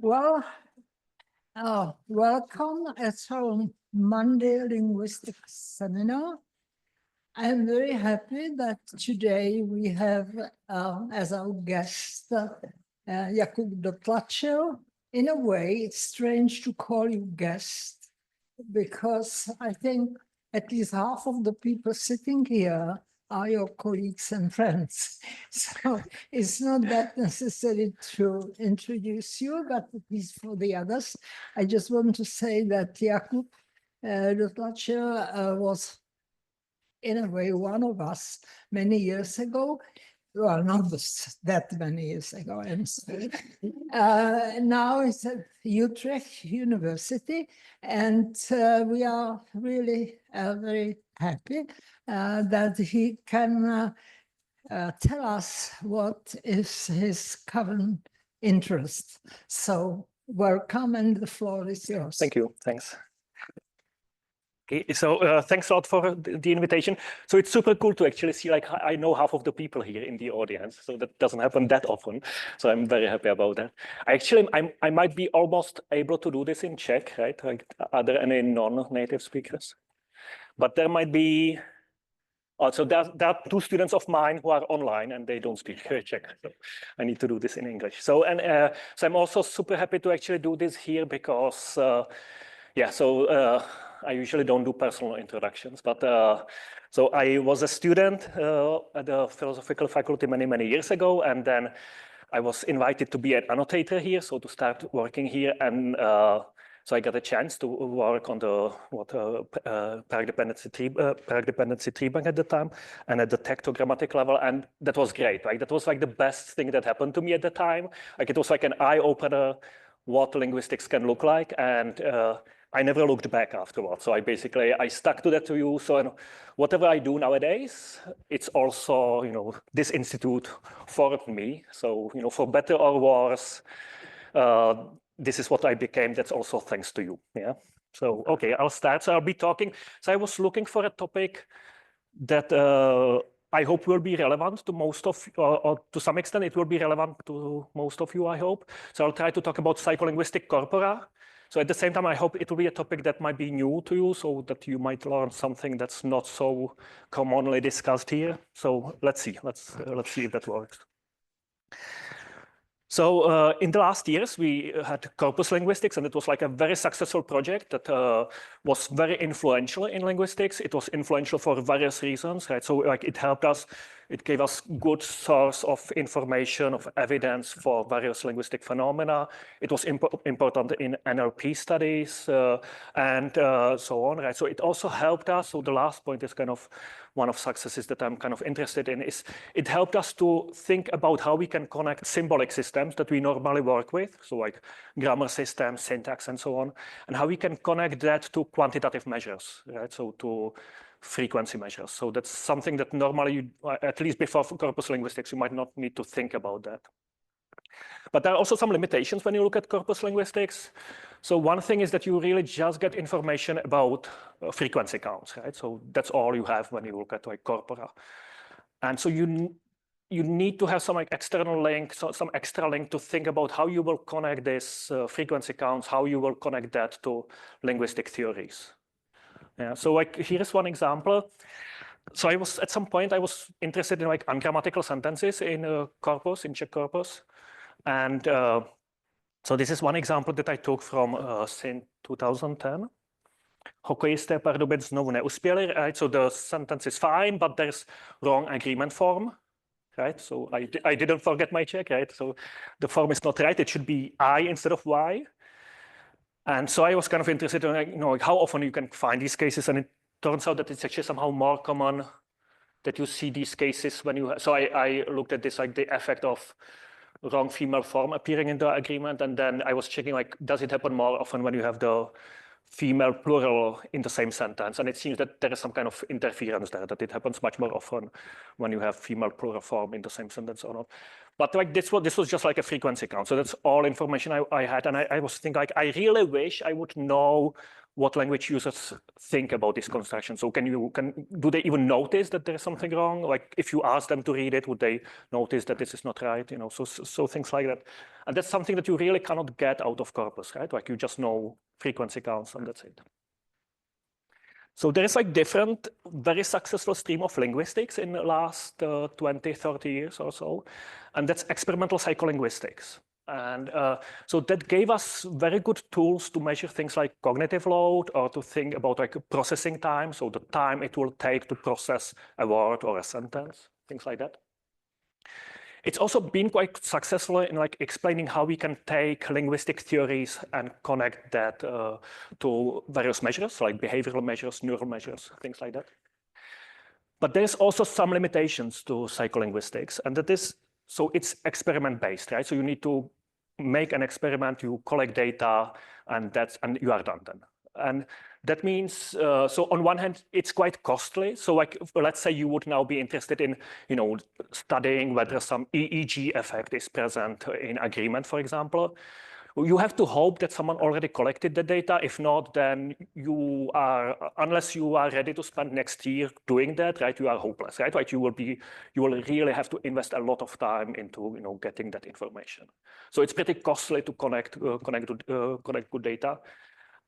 Well, welcome at our Monday linguistics seminar. I'm very happy that today we have as our guest Jakub Dotlačil. In a way, it's strange to call you guest because I think at least half of the people sitting here are your colleagues and friends. So it's not that necessary to introduce you, but at least for the others, I just want to say that Jakub Dotlačil was, in a way, one of us many years ago. Well, not that many years ago. Now it's at Utrecht University, and we are really very happy that he can tell us what is his current interest. So welcome, and the floor is yours. Thank you. Thanks. Okay, so thanks a lot for the invitation. So it's super cool to actually see, like, I know half of the people here in the audience, so that doesn't happen that often. So I'm very happy about that. I might be almost able to do this in Czech, right? Like, are there any non-native speakers? But there might be. Also, there are two students of mine who are online and they don't speak Czech. So I need to do this in English. So I'm also super happy to actually do this here because, I usually don't do personal introductions, but so I was a student at the philosophical faculty many years ago, and then I was invited to be an annotator here, so to start working here, and so I got a chance to work on the paragraph dependency tree bank at the time, and at the tectogrammatic level, and that was great. Right, that was like the best thing that happened to me at the time. Like, it was like an eye opener what linguistics can look like, and I never looked back afterwards. So I stuck to that view. So whatever I do nowadays, it's also, this institute formed me. So, for better or worse, this is what I became. That's also thanks to you. Yeah. So, okay, I'll start. So I'll be talking. So I was looking for a topic that I hope will be relevant to most of, or to some extent, it will be relevant to most of you, I hope. So I'll try to talk about psycholinguistic corpora. So at the same time, I hope it will be a topic that might be new to you, so that you might learn something that's not so commonly discussed here. So let's see if that works. So in the last years, we had corpus linguistics, and it was like a very successful project that was very influential in linguistics. It was influential for various reasons, right? So like, it helped us, it gave us good source of information, of evidence for various linguistic phenomena. It was important in NLP studies and so on, right? So it also helped us. So the last point is kind of one of successes that I'm kind of interested in, is it helped us to think about how we can connect symbolic systems that we normally work with, so like grammar systems, syntax, and so on, and how we can connect that to quantitative measures, right? So to frequency measures. So that's something that normally, at least before corpus linguistics, you might not need to think about that. But there are also some limitations when you look at corpus linguistics. So one thing is that you really just get information about frequency counts, right? So that's all you have when you look at like corpora. And so you need to have some like external link, so some extra link to think about how you will connect this frequency counts, how you will connect that to linguistic theories. Yeah, so like here's one example. So at some point I was interested in like ungrammatical sentences in corpus, in Czech corpus. And so this is one example that I took from SIN 2010. Hokejisté Pardubic znovu neuspěli, right? So the sentence is fine, but there's wrong agreement form, right? So I didn't forget my Czech, right? So the form is not right. It should be I instead of Y. And so I was kind of interested in, like, how often you can find these cases, and it turns out that it's actually somehow more common that you see these cases when you. So I looked at this, like the effect of wrong female form appearing in the agreement, and then I was checking, like, does it happen more often when you have the female plural in the same sentence? And it seems that there is some kind of interference there, that it happens much more often when you have female plural form in the same sentence or not. But like this was just like a frequency count. So that's all information I had. And I was thinking like, I really wish I would know what language users think about this construction. So do they even notice that there's something wrong? Like if you ask them to read it, would they notice that this is not right? You know, so things like that. And that's something that you really cannot get out of corpus, right? Like you just know frequency counts and that's it. So there is like different, very successful stream of linguistics in the last 20, 30 years or so. And that's experimental psycholinguistics. And so that gave us very good tools to measure things like cognitive load or to think about like processing time. So the time it will take to process a word or a sentence, things like that. It's also been quite successful in like explaining how we can take linguistic theories and connect that to various measures, like behavioral measures, neural measures, things like that. But there's also some limitations to psycholinguistics, and that is, so it's experiment-based, right? So you need to make an experiment, you collect data, and you are done then. And that means, so on one hand, it's quite costly. So like, let's say you would now be interested in, you know, studying whether some EEG effect is present in agreement, for example. You have to hope that someone already collected the data. If not, then unless you are ready to spend next year doing that, right, you are hopeless, right? Like you will really have to invest a lot of time into, you know, getting that information. So it's pretty costly to connect good data.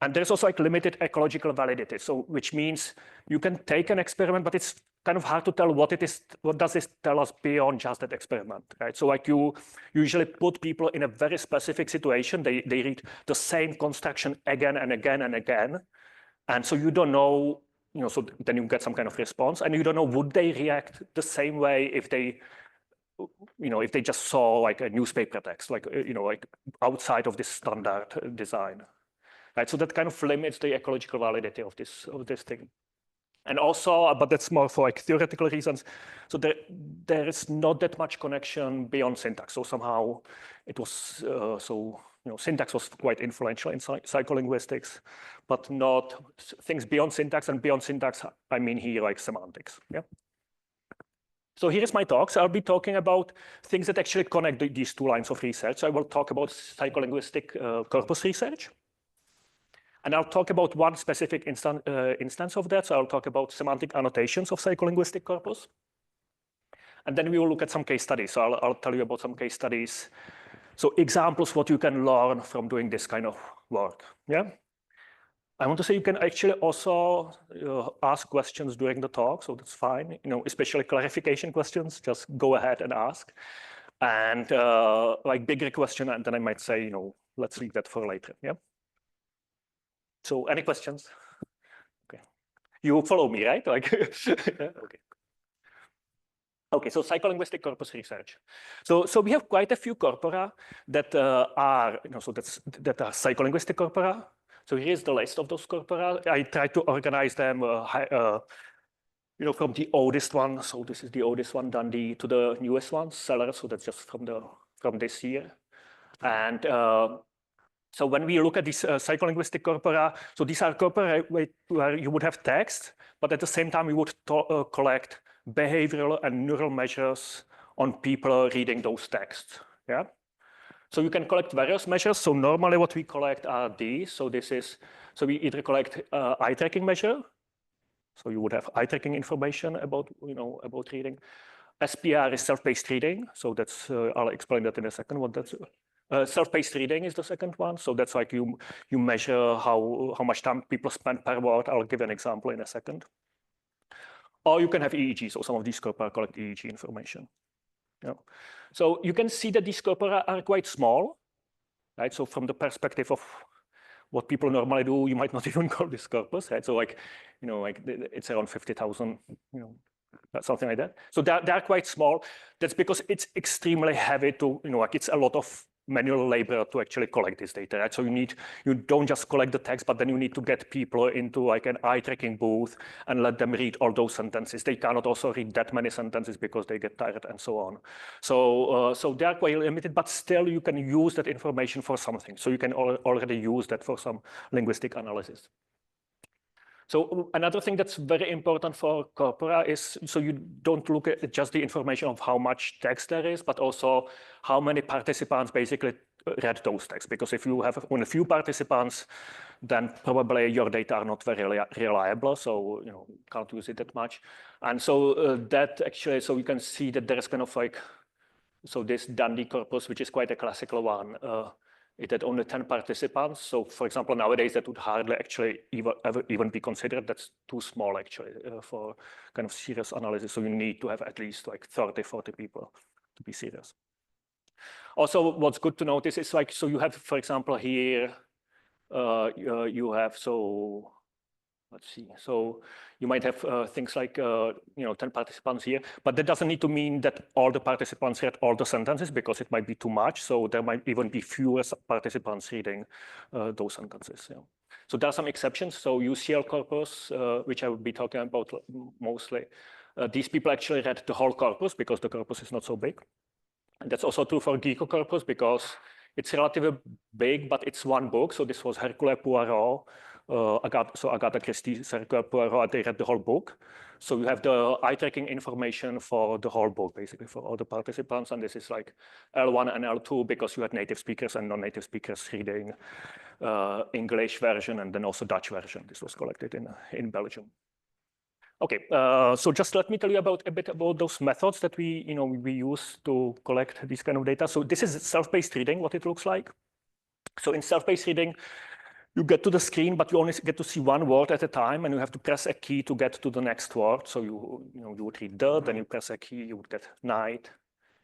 And there's also like limited ecological validity. So which means you can take an experiment, but it's kind of hard to tell what does this tell us beyond just that experiment, right? So like you usually put people in a very specific situation. They read the same construction again and again and again. And so you don't know, you know, so then you get some kind of response and you don't know, would they react the same way if they, you know, if they just saw like a newspaper text, like, you know, like outside of this standard design. Right, so that kind of limits the ecological validity of this thing. And also, but that's more for like theoretical reasons. So there is not that much connection beyond syntax. So somehow it was, so, you know, syntax was quite influential in psycholinguistics, but not things beyond syntax. And beyond syntax, I mean here like semantics, yeah. So here's my talk. So I'll be talking about things that actually connect these two lines of research. So I will talk about psycholinguistic corpus research. And I'll talk about one specific instance of that. So I'll talk about semantic annotations of psycholinguistic corpus. And then we will look at some case studies. So I'll tell you about some case studies. So examples, what you can learn from doing this kind of work. Yeah. I want to say you can actually also ask questions during the talk. So that's fine. You know, especially clarification questions, just go ahead and ask. And like bigger question, and then I might say, you know, let's leave that for later. Yeah. So any questions? Okay. You follow me, right? Like, yeah? Okay. Okay, so psycholinguistic corpus research. So we have quite a few corpora that are, you know, so that are psycholinguistic corpora. So here's the list of those corpora. I tried to organize them, you know, from the oldest one. So this is the oldest one, Dundee, to the newest one, Seller. So that's just from this year. And so when we look at these psycholinguistic corpora, so these are corpora where you would have text, but at the same time, we would collect behavioral and neural measures on people reading those texts. Yeah. So you can collect various measures. So normally what we collect are these. So so we either collect eye tracking measure. So you would have eye tracking information about, you know, about reading. SPR is self-paced reading. So that's, I'll explain that in a second, what that's. Self-paced reading is the second one. So that's like you measure how much time people spend per word. I'll give an example in a second. Or you can have EEG. So some of these corpora collect EEG information. Yeah. So you can see that these corpora are quite small, right? So from the perspective of what people normally do, you might not even call this corpus, right? So like, you know, like it's around 50,000, you know, something like that. So they're quite small. That's because it's extremely heavy to, you know, like it's a lot of manual labor to actually collect this data, right? So you don't just collect the text, but then you need to get people into like an eye tracking booth and let them read all those sentences. They cannot also read that many sentences because they get tired and so on. So they are quite limited, but still you can use that information for something. So you can already use that for some linguistic analysis. So another thing that's very important for corpora is, so you don't look at just the information of how much text there is, but also how many participants basically read those texts. Because if you have only a few participants, then probably your data are not very reliable. So, you know, can't use it that much. And so that actually, so you can see that there is kind of like, so this Dundee corpus, which is quite a classical one, it had only 10 participants. So for example, nowadays that would hardly actually even be considered. That's too small actually for kind of serious analysis. So you need to have at least like 30, 40 people to be serious. Also, what's good to notice is like, so you have, for example, here, you have, so let's see. So you might have things like, 10 participants here, but that doesn't need to mean that all the participants read all the sentences because it might be too much. So there might even be fewer participants reading those sentences. Yeah. So there are some exceptions. So UCL corpus, which I will be talking about mostly, these people actually read the whole corpus because the corpus is not so big. And that's also true for Geeko corpus because it's relatively big, but it's one book. So this was Hercule Poirot, Agatha Christie's Hercule Poirot, they read the whole book. So you have the eye tracking information for the whole book, basically for all the participants. And this is like L1 and L2 because you had native speakers and non-native speakers reading English version and then also Dutch version. This was collected in Belgium. Okay, so just let me tell you a bit about those methods that we use to collect this kind of data. So this is self-paced reading, what it looks like. So in self-paced reading, you get to the screen, but you only get to see one word at a time, and you have to press a key to get to the next word. So you would read the, then you press a key, you would get night,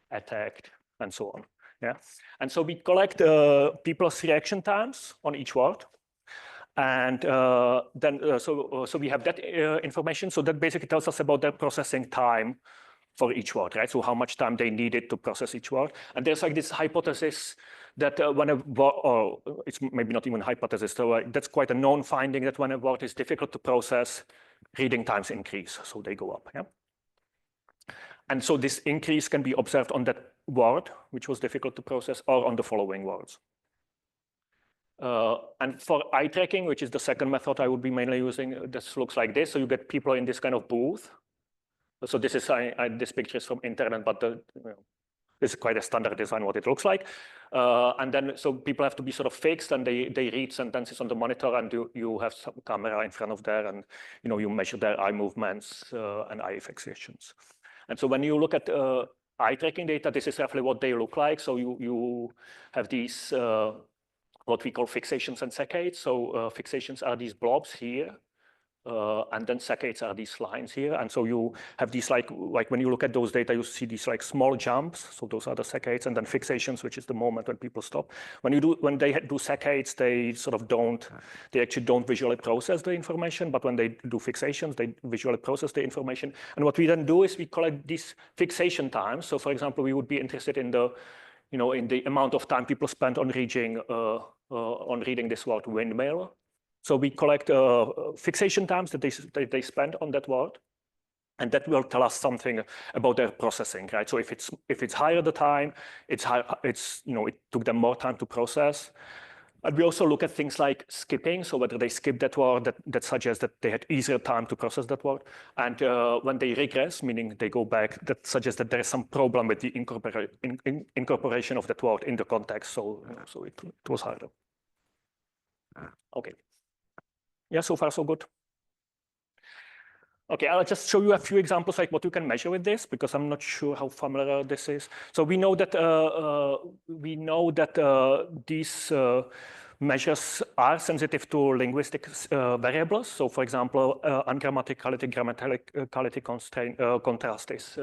attacked, and so on. Yeah, and so we collect people's reaction times on each word. And then so we have that information. So that basically tells us about their processing time for each word, right? So how much time they needed to process each word. And there's like this hypothesis that when a word, or it's maybe not even a hypothesis, so that's quite a known finding that when a word is difficult to process, reading times increase, so they go up. Yeah. And so this increase can be observed on that word, which was difficult to process, or on the following words. And for eye tracking, which is the second method I would be mainly using, this looks like this. So you get people in this kind of booth. So this is this picture is from internet, but this is quite a standard design what it looks like. And then so people have to be sort of fixed, and they read sentences on the monitor, and you have some camera in front of there, and you measure their eye movements and eye fixations. And so when you look at eye tracking data, this is roughly what they look like. So you have these what we call fixations and saccades. So fixations are these blobs here, and then saccades are these lines here. And so you have these like when you look at those data, you see these like small jumps. So those are the saccades, and then fixations, which is the moment when people stop. When they do saccades, they actually don't visually process the information, but when they do fixations, they visually process the information. And what we then do is we collect these fixation times. So for example, we would be interested in the in the amount of time people spend on reading this word windmill. So we collect fixation times that they spend on that word, and that will tell us something about their processing, right? So if it's higher the time, it took them more time to process. And we also look at things like skipping, so whether they skip that word, that suggests that they had easier time to process that word. And when they regress, meaning they go back, that suggests that there is some problem with the incorporation of that word in the context, so it was harder. Okay. Yeah, so far so good. Okay, I'll just show you a few examples like what you can measure with this, because I'm not sure how familiar this is. So we know that these measures are sensitive to linguistic variables. So for example, ungrammaticality, grammaticality contrast is,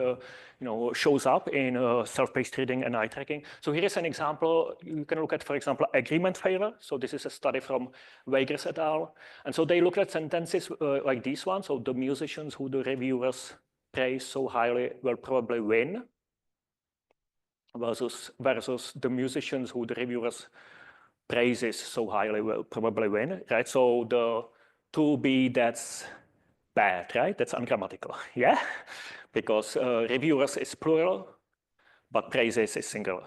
shows up in self-paced reading and eye tracking. So here is an example. You can look at, for example, agreement failure. So this is a study from Weigers et al. And so they look at sentences like this one. So the musicians who the reviewers praise so highly will probably win, versus the musicians who the reviewers praises so highly will probably win, right? So the 2B, that's bad, right? That's ungrammatical, yeah? Because reviewers is plural, but praises is singular.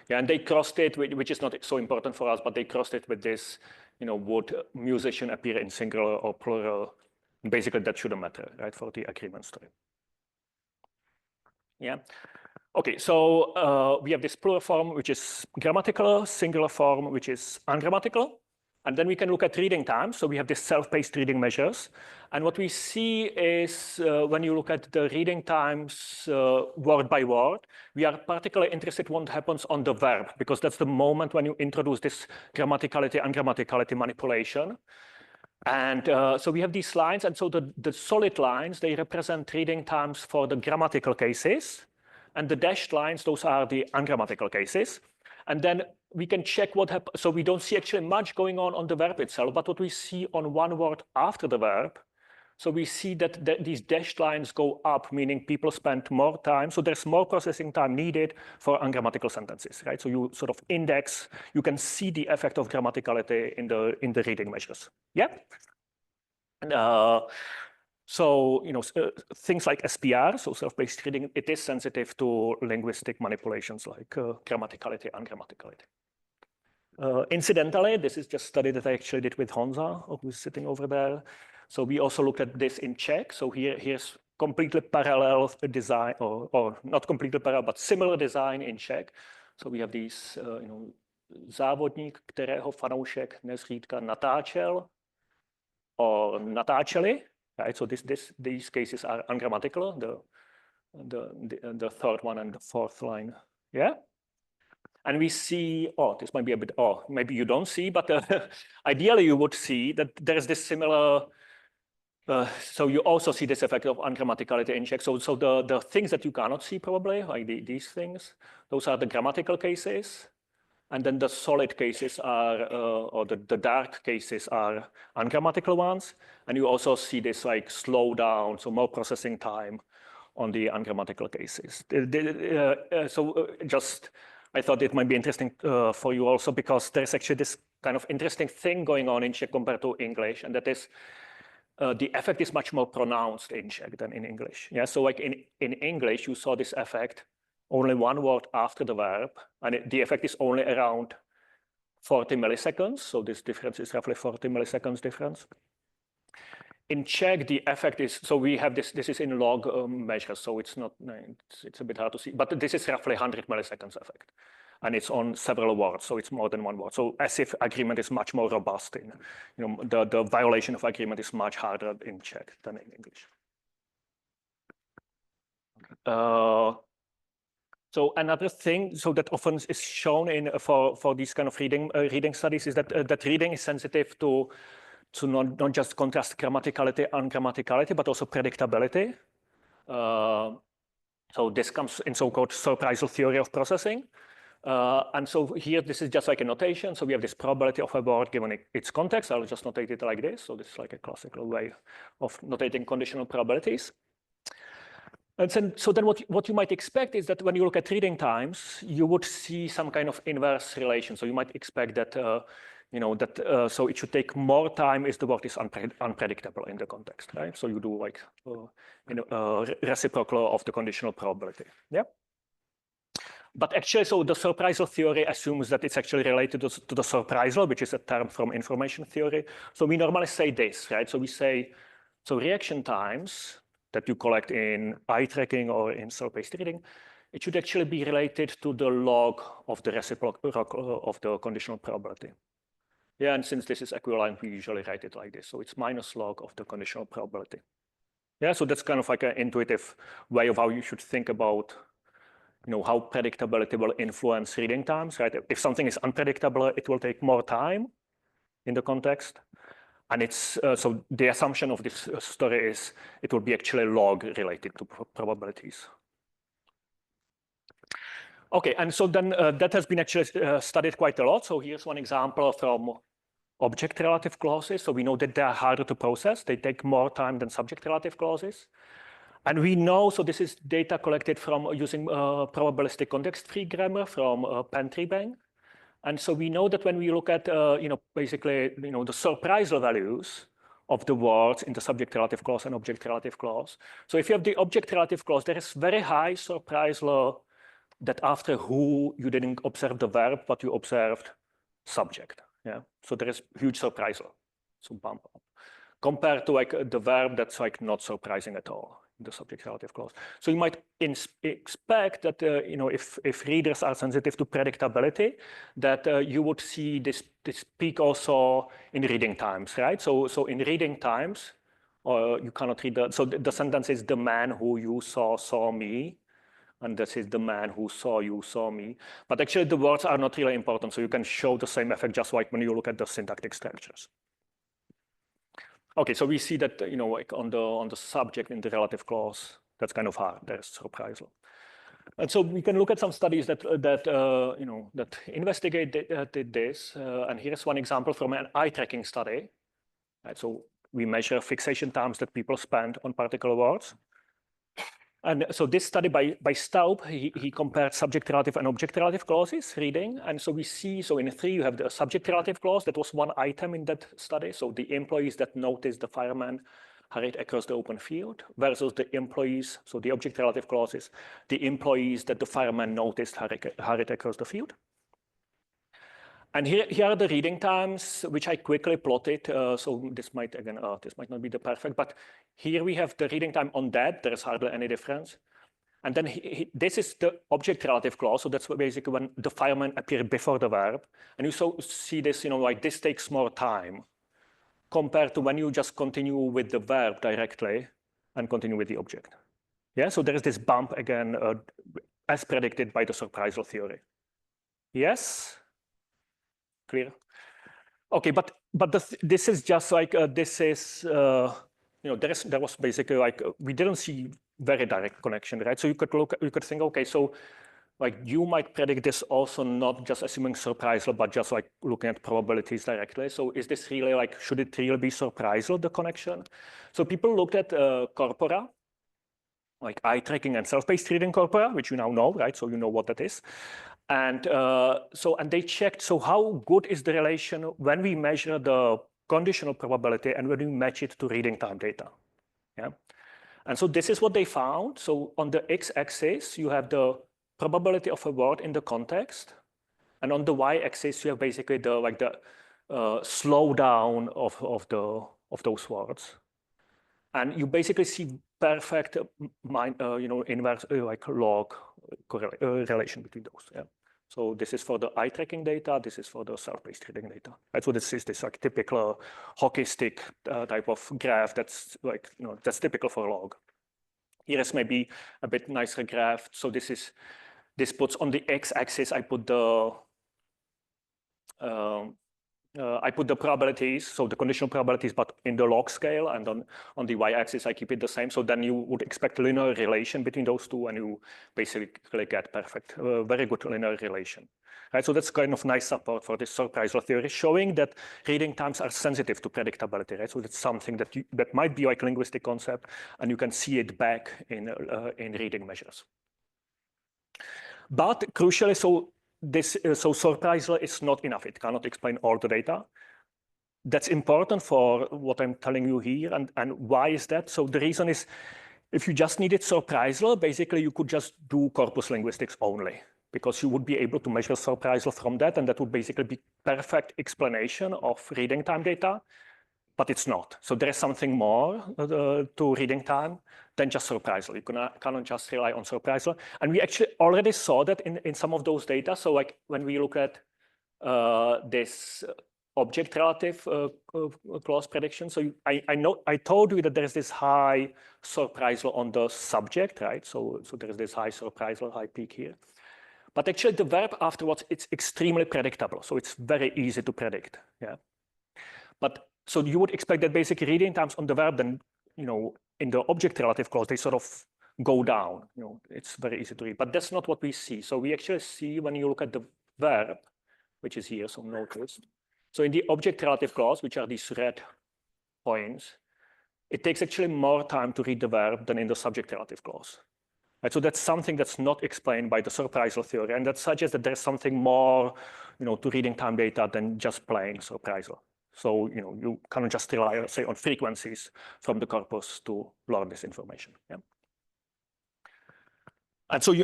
Yeah, and they crossed it, which is not so important for us, but they crossed it with this, would musician appear in singular or plural Basically, that shouldn't matter, right, for the agreement story. Yeah. Okay, so we have this plural form, which is grammatical, singular form, which is ungrammatical. And then we can look at reading time. So we have this self-paced reading measures. And what we see is when you look at the reading times word by word, we are particularly interested in what happens on the verb, because that's the moment when you introduce this grammaticality, ungrammaticality manipulation. And so we have these lines. And so the solid lines, they represent reading times for the grammatical cases. And the dashed lines, those are the ungrammatical cases. And then we can check what happens. So we don't see actually much going on the verb itself, but what we see on one word after the verb. So we see that these dashed lines go up, meaning people spend more time. So there's more processing time needed for ungrammatical sentences, right? So you sort of index, you can see the effect of grammaticality in the reading measures. Yeah. And, so, things like SPR, so self-paced reading, it is sensitive to linguistic manipulations like grammaticality, ungrammaticality. Incidentally, this is just a study that I actually did with Honza, who's sitting over there. So we also looked at this in Czech. So here's completely parallel design, or not completely parallel, but similar design in Czech. So we have these, závodník, kterého fanoušek nezřídka natáčel, or natáčeli. Right, so these cases are ungrammatical, the third one and the fourth line, yeah? And we see, this might be a bit, maybe you don't see, but ideally you would see that there's this similar, so you also see this effect of ungrammaticality in Czech. So the things that you cannot see probably, like these things, those are the grammatical cases. And then the solid cases are, or the dark cases are ungrammatical ones. And you also see this like slow down, so more processing time on the ungrammatical cases. I thought it might be interesting for you also, because there's actually this kind of interesting thing going on in Czech compared to English. And that is, the effect is much more pronounced in Czech than in English. Yeah, so like in English, you saw this effect only one word after the verb, and the effect is only around 40 milliseconds. So this difference is roughly 40 milliseconds difference. In Czech, the effect is, so we have this is in log measures, so it's not, it's a bit hard to see, but this is roughly 100 milliseconds effect. And it's on several words, so it's more than one word. So as if agreement is much more robust in, the violation of agreement is much harder in Czech than in English. So another thing, so that often is shown in for these kind of reading studies is that reading is sensitive to not just contrast grammaticality, ungrammaticality, but also predictability. So this comes in so-called surprisal theory of processing. And so here, this is just like a notation. So we have this probability of a word given its context. I'll just notate it like this. So this is like a classical way of notating conditional probabilities. And so then what you might expect is that when you look at reading times, you would see some kind of inverse relation. So you might expect that, so it should take more time if the word is unpredictable in the context, right? So you do like reciprocal of the conditional probability, yeah? But actually, so the surprisal theory assumes that it's actually related to the surprisal, which is a term from information theory. So we normally say this, right? So we say, so reaction times that you collect in eye tracking or in self-paced reading, it should actually be related to the log of the reciprocal of the conditional probability. Yeah, and since this is equivalent, we usually write it like this. So it's minus log of the conditional probability. Yeah, so that's kind of like an intuitive way of how you should think about, how predictability will influence reading times, right? If something is unpredictable, it will take more time in the context. And it's, so the assumption of this story is it will be actually log related to probabilities. Okay, and so then that has been actually studied quite a lot. So here's one example from object relative clauses. So we know that they are harder to process. They take more time than subject relative clauses. And we know, so this is data collected from using probabilistic context-free grammar from Pentree-Bang. And so we know that when we look at, basically, the surprisal values of the words in the subject relative clause and object relative clause. So if you have the object relative clause, there is very high surprisal that after who you didn't observe the verb, but you observed subject. Yeah. So there is huge surprisal. So bump up. compared to like the verb that's like not surprising at all in the subject relative clause. So you might expect that you know, if readers are sensitive to predictability, that you would see this peak also in reading times, right? So in reading times, you cannot read the, so the sentence is the man who you saw me, and this is the man who saw you saw me. But actually the words are not really important, so you can show the same effect just like when you look at the syntactic structures. Okay, so we see that, you know, like on the subject in the relative clause, that's kind of hard. There's reprisal. And so we can look at some studies that you know, that investigate did this. And here's one example from an eye tracking study. Right, so we measure fixation times that people spend on particular words. And so this study by Staub, he compared subject relative and object relative clauses reading. And so we see, so in 3, you have the subject relative clause. That was one item in that study. So the employees that noticed the fireman hurried across the open field versus the employees, so the object relative clauses, the employees that the fireman noticed hurried across the field. And here are the reading times, which I quickly plotted. So this might, again, this might not be the perfect, but here we have the reading time on that. There is hardly any difference. And then this is the object relative clause. So that's basically when the fireman appeared before the verb. And you see this, you know, like this takes more time compared to when you just continue with the verb directly and continue with the object. Yeah, so there is this bump again, as predicted by the surprisal theory. Yes? Clear? Okay, but this is just like this is you know, there was basically like we didn't see very direct connection, right? So you could think, okay, so like you might predict this also not just assuming surprisal, but just like looking at probabilities directly. So is this really like, should it really be surprisal, the connection? So people looked at corpora, like eye tracking and self-paced reading corpora, which you now know, right? So you know what that is. And and they checked, so how good is the relation when we measure the conditional probability and when we match it to reading time data? Yeah. And so this is what they found. So on the x-axis, you have the probability of a word in the context. And on the y-axis, you have basically the slowdown of those words. And you basically see perfect you know, inverse like log relation between those. Yeah. So this is for the eye tracking data. This is for the self-paced reading data. Right? So this is this like typical hockey stick type of graph that's like, you know, that's typical for log. Here is maybe a bit nicer graph. So this puts on the x-axis, I put the probabilities, so the conditional probabilities, but in the log scale, and on the y-axis, I keep it the same. So then you would expect linear relation between those two, and you basically get perfect, very good linear relation. Right, so that's kind of nice support for this surprisal theory, showing that reading times are sensitive to predictability. Right, so that's something that might be like a linguistic concept, and you can see it back in reading measures. But crucially, so surprisal is not enough. It cannot explain all the data. That's important for what I'm telling you here. And why is that? So the reason is, if you just needed surprisal, basically you could just do corpus linguistics only, because you would be able to measure surprisal from that, and that would basically be perfect explanation of reading time data. But it's not. So there is something more to reading time than just surprisal. You cannot just rely on surprisal. And we actually already saw that in some of those data. So like when we look at this object relative clause prediction. So I told you that there is this high surprisal on the subject, right? So there is this high surprisal, high peak here. But actually the verb afterwards, it's extremely predictable. So it's very easy to predict, yeah. But so you would expect that basically reading times on the verb, then, you know, in the object relative clause, they sort of go down. You know, it's very easy to read, but that's not what we see. So we actually see when you look at the verb, which is here, so notice. So in the object relative clause, which are these red points, it takes actually more time to read the verb than in the subject relative clause. Right? So that's something that's not explained by the surprisal theory, and that suggests that there's something more, you know, to reading time data than just plain surprisal. So, you know, you cannot just rely, say, on frequencies from the corpus to learn this information. Yeah. And so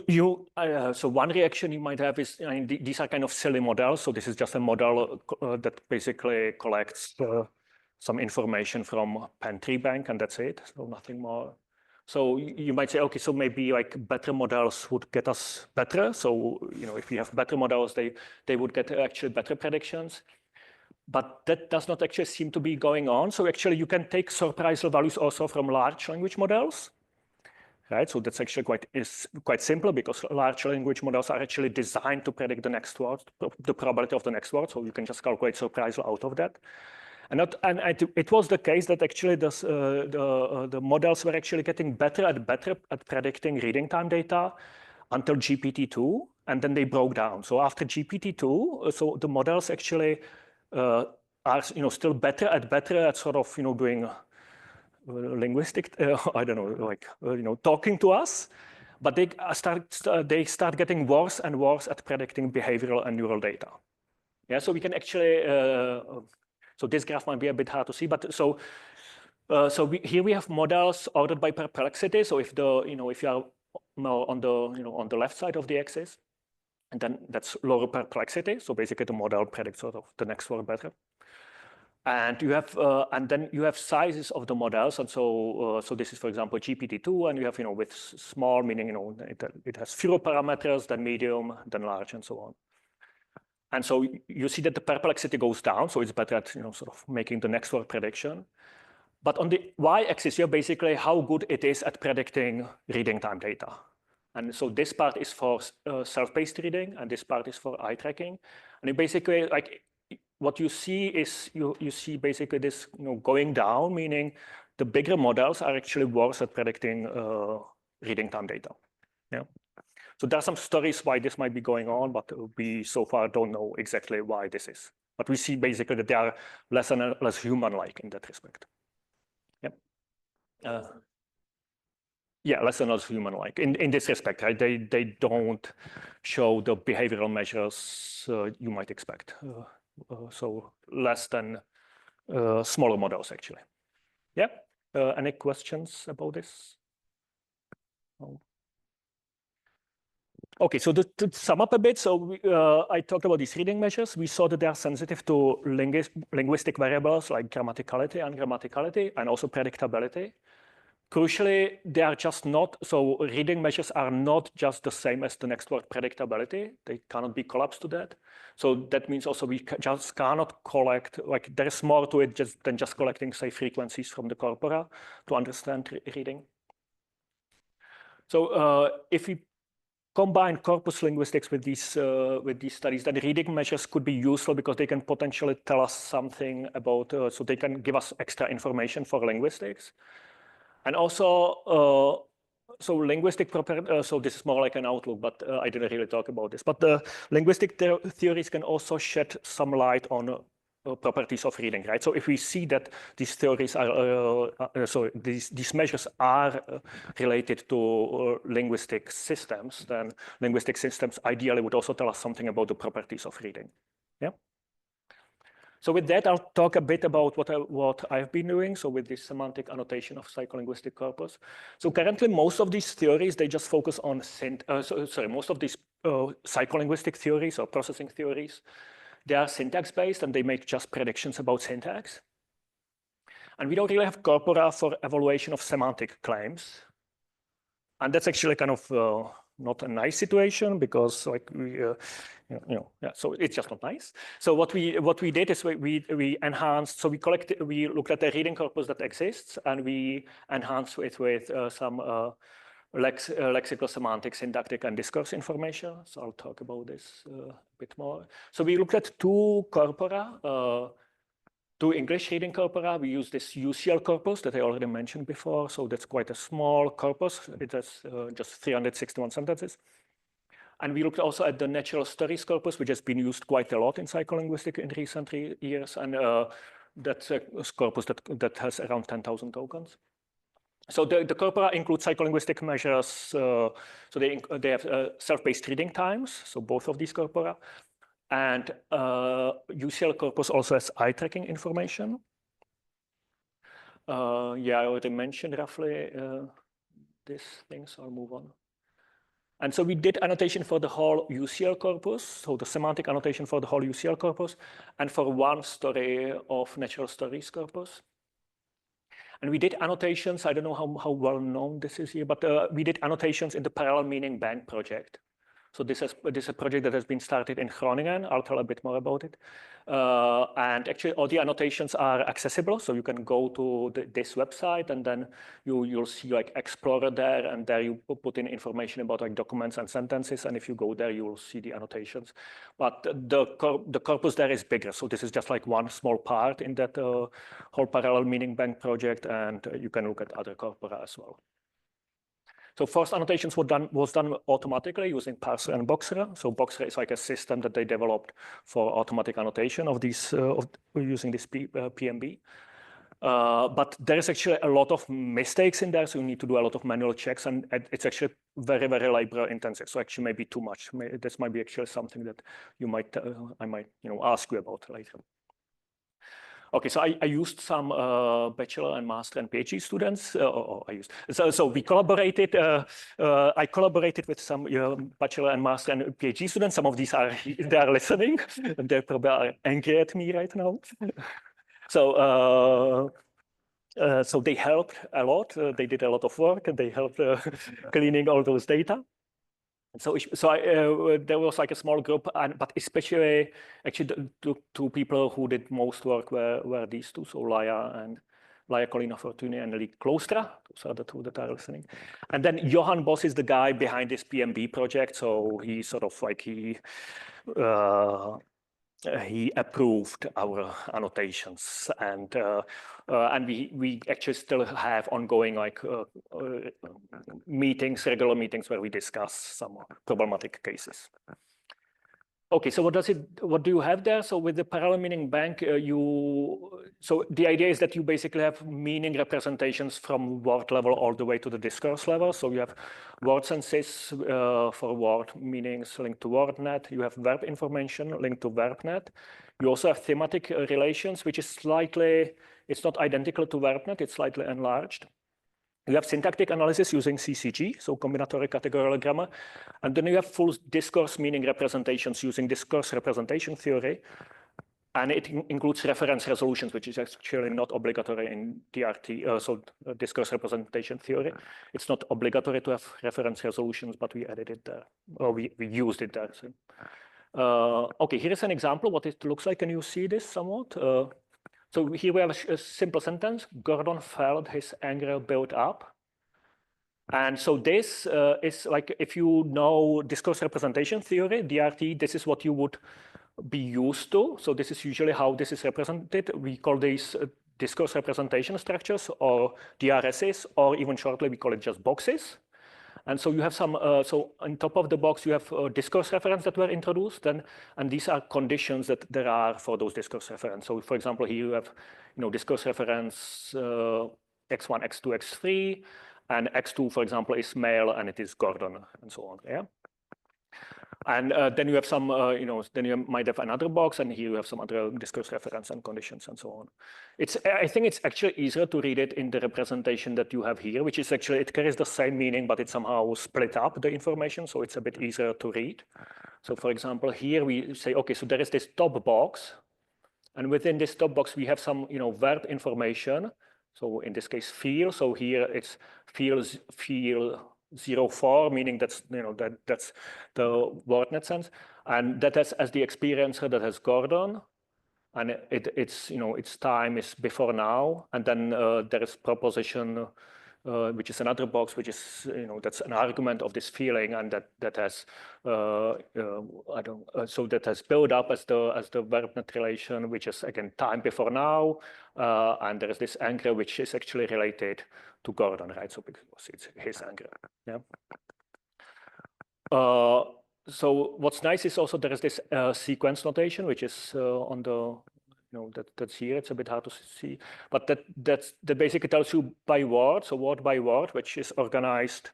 so one reaction you might have is, I mean, these are kind of silly models. So this is just a model that basically collects some information from pen tree bank, and that's it. So nothing more. So you might say, okay, so maybe like better models would get us better. So if we have better models, they would get actually better predictions. But that does not actually seem to be going on. So actually, you can take surprisal values also from large language models. Right, so that's actually quite simple because large language models are actually designed to predict the next word, the probability of the next word. So you can just calculate surprisal out of that. And it was the case that actually the models were actually getting better at predicting reading time data until GPT-2, and then they broke down. So after GPT-2, so the models actually are still better at sort of doing linguistic, I don't know, like talking to us, but they start getting worse and worse at predicting behavioral and neural data. Yeah, so we can actually so this graph might be a bit hard to see, but here we have models ordered by perplexity. So if you are more on the left side of the axis, and then that's lower perplexity. So basically the model predicts sort of the next word better. And you have and then you have sizes of the models, and so this is, for example, GPT-2, and you have with small meaning it has fewer parameters than medium, then large, and so on. And so you see that the perplexity goes down, so it's better at sort of making the next word prediction. But on the y-axis, you're basically how good it is at predicting reading time data. And so this part is for self-paced reading, and this part is for eye tracking. And you basically what you see is you see basically this going down, meaning the bigger models are actually worse at predicting reading time data. Yeah. So there are some stories why this might be going on, but we so far don't know exactly why this is. But we see basically that they are less and less human-like in that respect. Yeah. Yeah, less and less human-like in this respect, right? They don't show the behavioral measures you might expect. So less than smaller models, actually. Yeah. Any questions about this? Oh. Okay, so to sum up a bit, so I talked about these reading measures. We saw that they are sensitive to linguistic variables like grammaticality, ungrammaticality, and also predictability. Crucially, they are just not, so reading measures are not just the same as the next word predictability. They cannot be collapsed to that. So that means also we just cannot collect, like there's more to it than just collecting, say, frequencies from the corpora to understand reading. So if we combine corpus linguistics with these studies, then reading measures could be useful because they can potentially tell us something about, so they can give us extra information for linguistics. And also, so linguistic property, so this is more like an outlook, but I didn't really talk about this. But the linguistic theories can also shed some light on properties of reading, right? So if we see that these theories are, so these measures are related to linguistic systems, then linguistic systems ideally would also tell us something about the properties of reading. Yeah. So with that, I'll talk a bit about what I've been doing. So with this semantic annotation of psycholinguistic corpus. So currently, most of these theories, they just focus on, most of these psycholinguistic theories or processing theories, they are syntax-based and they make just predictions about syntax. And we don't really have corpora for evaluation of semantic claims. And that's actually kind of not a nice situation because like yeah, so it's just not nice. So what we did is we enhanced, so we looked at the reading corpus that exists and we enhanced it with some lexical, semantic, syntactic, and discourse information. So I'll talk about this a bit more. So we looked at two corpora, two English reading corpora. We use this UCL corpus that I already mentioned before. So that's quite a small corpus. It has just 361 sentences. And we looked also at the natural stories corpus, which has been used quite a lot in psycholinguistics in recent years. And that's a corpus that has around 10,000 tokens. So the corpora include psycholinguistic measures. So they have self-paced reading times. So both of these corpora. And UCL corpus also has eye tracking information. Yeah, I already mentioned roughly these things. I'll move on. And so we did annotation for the whole UCL corpus, so the semantic annotation for the whole UCL corpus, and for one story of natural stories corpus. And we did annotations. I don't know how well known this is here, but we did annotations in the parallel meaning bank project. So this is a project that has been started in Groningen. I'll tell a bit more about it. And actually, all the annotations are accessible. So you can go to this website, and then you'll see like Explorer there, and there you put in information about like documents and sentences. And if you go there, you will see the annotations. But the corpus there is bigger. So this is just like one small part in that whole parallel meaning bank project, and you can look at other corpora as well. So first annotations was done automatically using parser and boxer. So boxer is like a system that they developed for automatic annotation of these using this PMB. But there is actually a lot of mistakes in there, so you need to do a lot of manual checks, and it's actually very, very labor intensive. So actually, maybe too much. This might be actually something that you might I might ask you about later. Okay, so I used some bachelor and master and PhD students. So we collaborated. I collaborated with some bachelor and master and PhD students. Some of these are listening, and they probably are angry at me right now. So they helped a lot. They did a lot of work, and they helped cleaning all those data. So there was like a small group, but especially actually the two people who did most work were these two, so Laia Colina Fortuny and Lee Klostra. Those are the two that are listening. And then Johan Bos is the guy behind this PMB project. So he sort of like he approved our annotations, and we actually still have ongoing like regular meetings where we discuss some problematic cases. Okay, so what do you have there? So with the parallel meaning bank, so the idea is that you basically have meaning representations from word level all the way to the discourse level. So you have word senses for word meanings linked to WordNet. You have verb information linked to VerbNet. You also have thematic relations, which is slightly, it's not identical to VerbNet, it's slightly enlarged. You have syntactic analysis using CCG, so combinatory categorical grammar. And then you have full discourse meaning representations using discourse representation theory. And it includes reference resolutions, which is actually not obligatory in DRT, so discourse representation theory. It's not obligatory to have reference resolutions, but we added it there, or we used it there. So. Okay, here is an example what it looks like. Can you see this somewhat? So here we have a simple sentence. Gordon felt his anger build up. And so this is like, if you know discourse representation theory, DRT, this is what you would be used to. So this is usually how this is represented. We call these discourse representation structures, or DRSs, or even shortly we call it just boxes. And so you have some, so on top of the box, you have discourse reference that were introduced, and these are conditions that there are for those discourse reference. So for example, here you have, discourse reference x1, x2, x3, and x2, for example, is male, and it is Gordon, and so on, yeah? And then you have some, then you might have another box, and here you have some other discourse reference and conditions and so on. I think it's actually easier to read it in the representation that you have here, which is actually, it carries the same meaning, but it somehow split up the information, so it's a bit easier to read. So for example, here we say, okay, so there is this top box, and within this top box, we have some, verb information. So in this case, feel. So here it's feel 04, meaning that's that's the WordNet sense, and that has as the experiencer that has Gordon, and its time is before now, and then there is proposition, which is another box, which is that's an argument of this feeling, and that has so that has built up as the VerbNet relation, which is again time before now, and there is this anger which is actually related to Gordon, right? So because it's his anger, yeah. So what's nice is also there is this sequence notation, which is on the that's here. It's a bit hard to see, but that basically tells you by word, so word by word, which is organized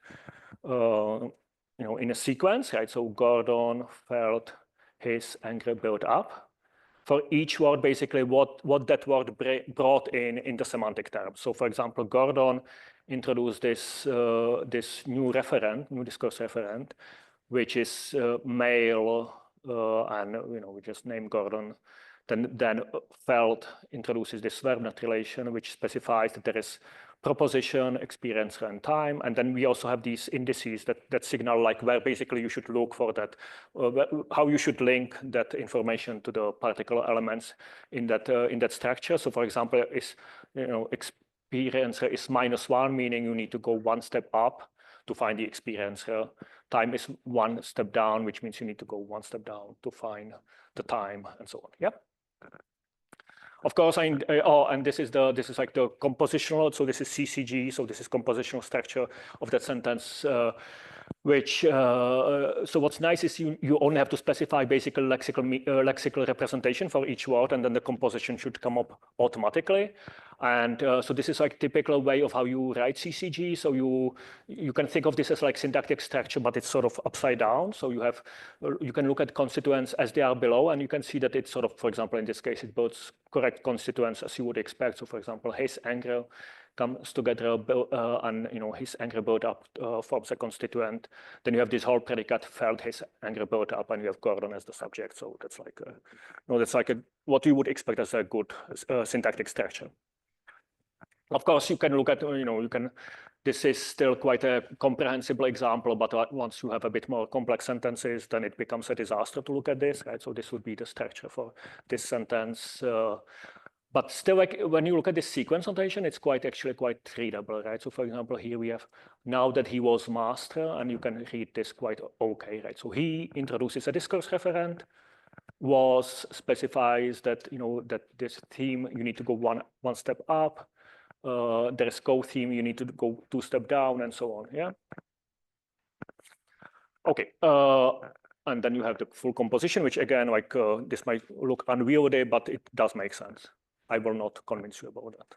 in a sequence, right? So Gordon felt his anger build up. for each word, basically what that word brought in the semantic terms. So for example, Gordon introduced this new discourse referent, which is male, and we just named Gordon. Then Feld introduces this verb-net relation, which specifies that there is proposition, experiencer, and time. And then we also have these indices that signal like where basically you should look for that, how you should link that information to the particular elements in that structure. So for example, experiencer is -1, meaning you need to go one step up to find the experiencer. Time is one step down, which means you need to go one step down to find the time, and so on. Yeah. Of course, and this is like the compositional. So this is CCG. So this is compositional structure of that sentence. Which so what's nice is you only have to specify basically lexical representation for each word, and then the composition should come up automatically. And so this is like typical way of how you write CCG. So you can think of this as like syntactic structure, but it's sort of upside down. So you can look at constituents as they are below, and you can see that it's sort of, for example, in this case, it builds correct constituents as you would expect. So for example, his anger comes together, and his anger built up forms a constituent. Then you have this whole predicate Feld, his anger built up, and you have Gordon as the subject. So that's like what you would expect as a good syntactic structure. Of course, you can look at this is still quite a comprehensible example, but once you have a bit more complex sentences, then it becomes a disaster to look at this, right? So this would be the structure for this sentence. But still, like when you look at this sequence notation, it's actually quite readable, right? So for example, here we have now that he was master, and you can read this quite okay, right? So he introduces a discourse referent, specifies that that this theme you need to go one step up. There is co-theme, you need to go 2 steps down, and so on. Yeah. Okay. And then you have the full composition, which again, like this might look unwieldy, but it does make sense. I will not convince you about that.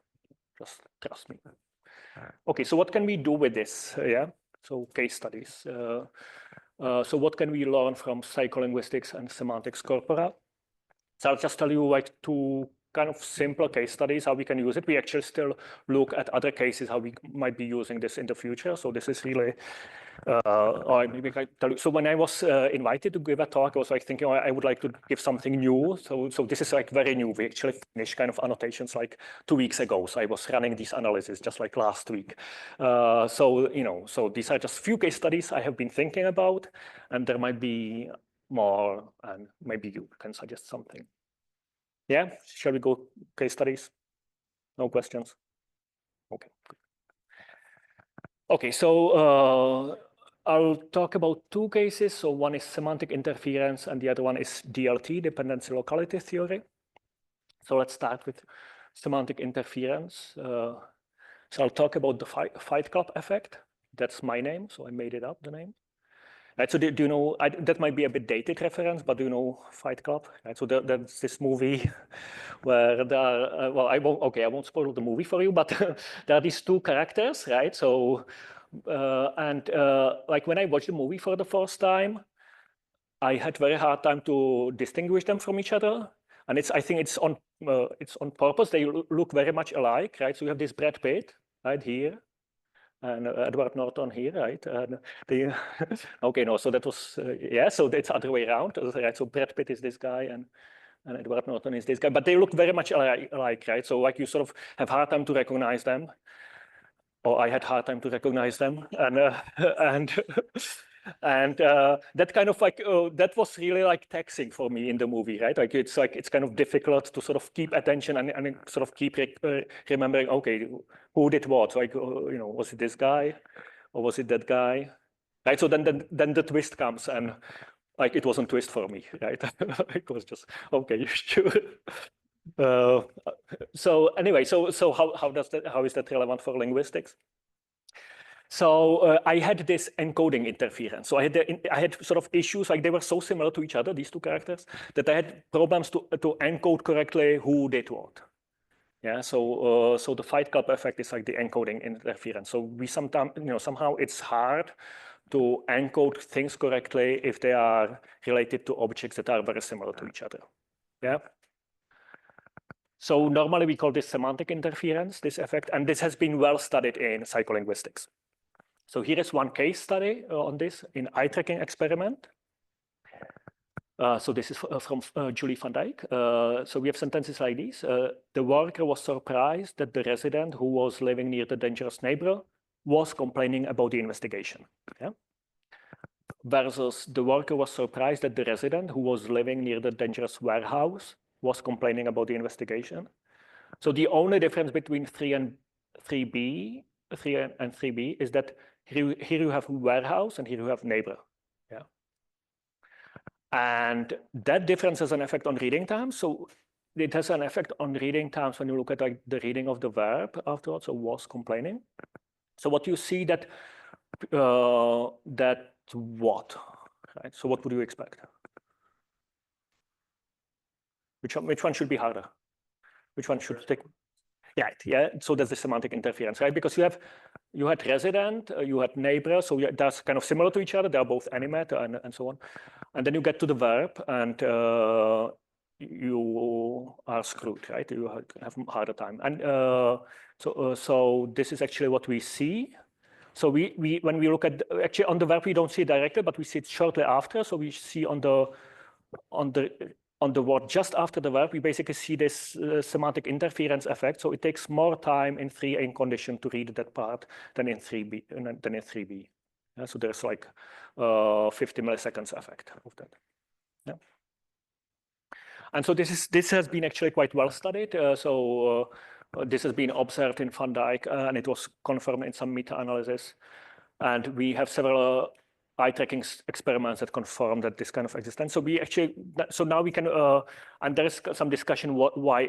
Just trust me. Okay, so what can we do with this? Yeah, so case studies. So what can we learn from psycholinguistics and semantics corpora? So I'll just tell you like 2 kind of simple case studies, how we can use it. We actually still look at other cases, how we might be using this in the future. So this is really, or maybe I can tell you. So when I was invited to give a talk, I was like thinking, I would like to give something new. So this is like very new. We actually finished kind of annotations like 2 weeks ago. So I was running these analyses just like last week. So these are just few case studies I have been thinking about, and there might be more, and maybe you can suggest something. Yeah, shall we go case studies? No questions? Okay. Okay, so I'll talk about 2 cases. So one is semantic interference, and the other one is DLT, dependency locality theory. So let's start with semantic interference. So I'll talk about the Fight Club effect. That's my name, so I made it up, the name. Right, so do you know, that might be a bit dated reference, but do you know Fight Club? Right, so there's this movie where there are, well, I won't spoil the movie for you, but there are these 2 characters, right? So, like when I watched the movie for the first time, I had very hard time to distinguish them from each other. And I think it's on purpose. They look very much alike, right? So you have this Brad Pitt right here, and Edward Norton here, right? And okay, no, so that was, yeah, so it's the other way around, right? So Brad Pitt is this guy, and Edward Norton is this guy, but they look very much alike, right? So like you sort of have hard time to recognize them, or I had hard time to recognize them, and that kind of like that was really like taxing for me in the movie, right? Like it's kind of difficult to sort of keep attention and sort of keep remembering, okay, who did what? Like was it this guy or was it that guy? Right. So then the twist comes, and like it wasn't a twist for me, right? It was just okay, sure. So anyway, so how is that relevant for linguistics? So I had this encoding interference. So I had sort of issues, like they were so similar to each other, these 2 characters, that I had problems to encode correctly who did what. Yeah. So the Fight Club effect is like the encoding interference. So we sometimes, somehow it's hard to encode things correctly if they are related to objects that are very similar to each other. Yeah. So normally we call this semantic interference, this effect, and this has been well studied in psycholinguistics. So here is one case study on this in eye tracking experiment. So this is from Julie van Dijk. So we have sentences like these. The worker was surprised that the resident who was living near the dangerous neighbor was complaining about the investigation. Yeah? Versus the worker was surprised that the resident who was living near the dangerous warehouse was complaining about the investigation. So the only difference between 3 and 3b is that here you have warehouse and here you have neighbor. Yeah. And that difference has an effect on reading time. So it has an effect on reading times when you look at like the reading of the verb afterwards, so was complaining. So what you see that what, right? So what would you expect? Which one should be harder? Which one should take? Yeah. So that's the semantic interference, right? Because you had resident, you had neighbor, so that's kind of similar to each other. They're both animate and so on. And then you get to the verb, and you are screwed, right? You have a harder time. And so this is actually what we see. So when we look at actually on the verb, we don't see it directly, but we see it shortly after. So we see on the word just after the verb, we basically see this semantic interference effect. So it takes more time in 3A condition to read that part than in 3B. Yeah, so there's like 50 milliseconds effect of that. Yeah. And so this has been actually quite well studied. This has been observed in Van Dijk, and it was confirmed in some meta-analysis. And we have several eye tracking experiments that confirm that this kind of existence. So now we can, and there is some discussion why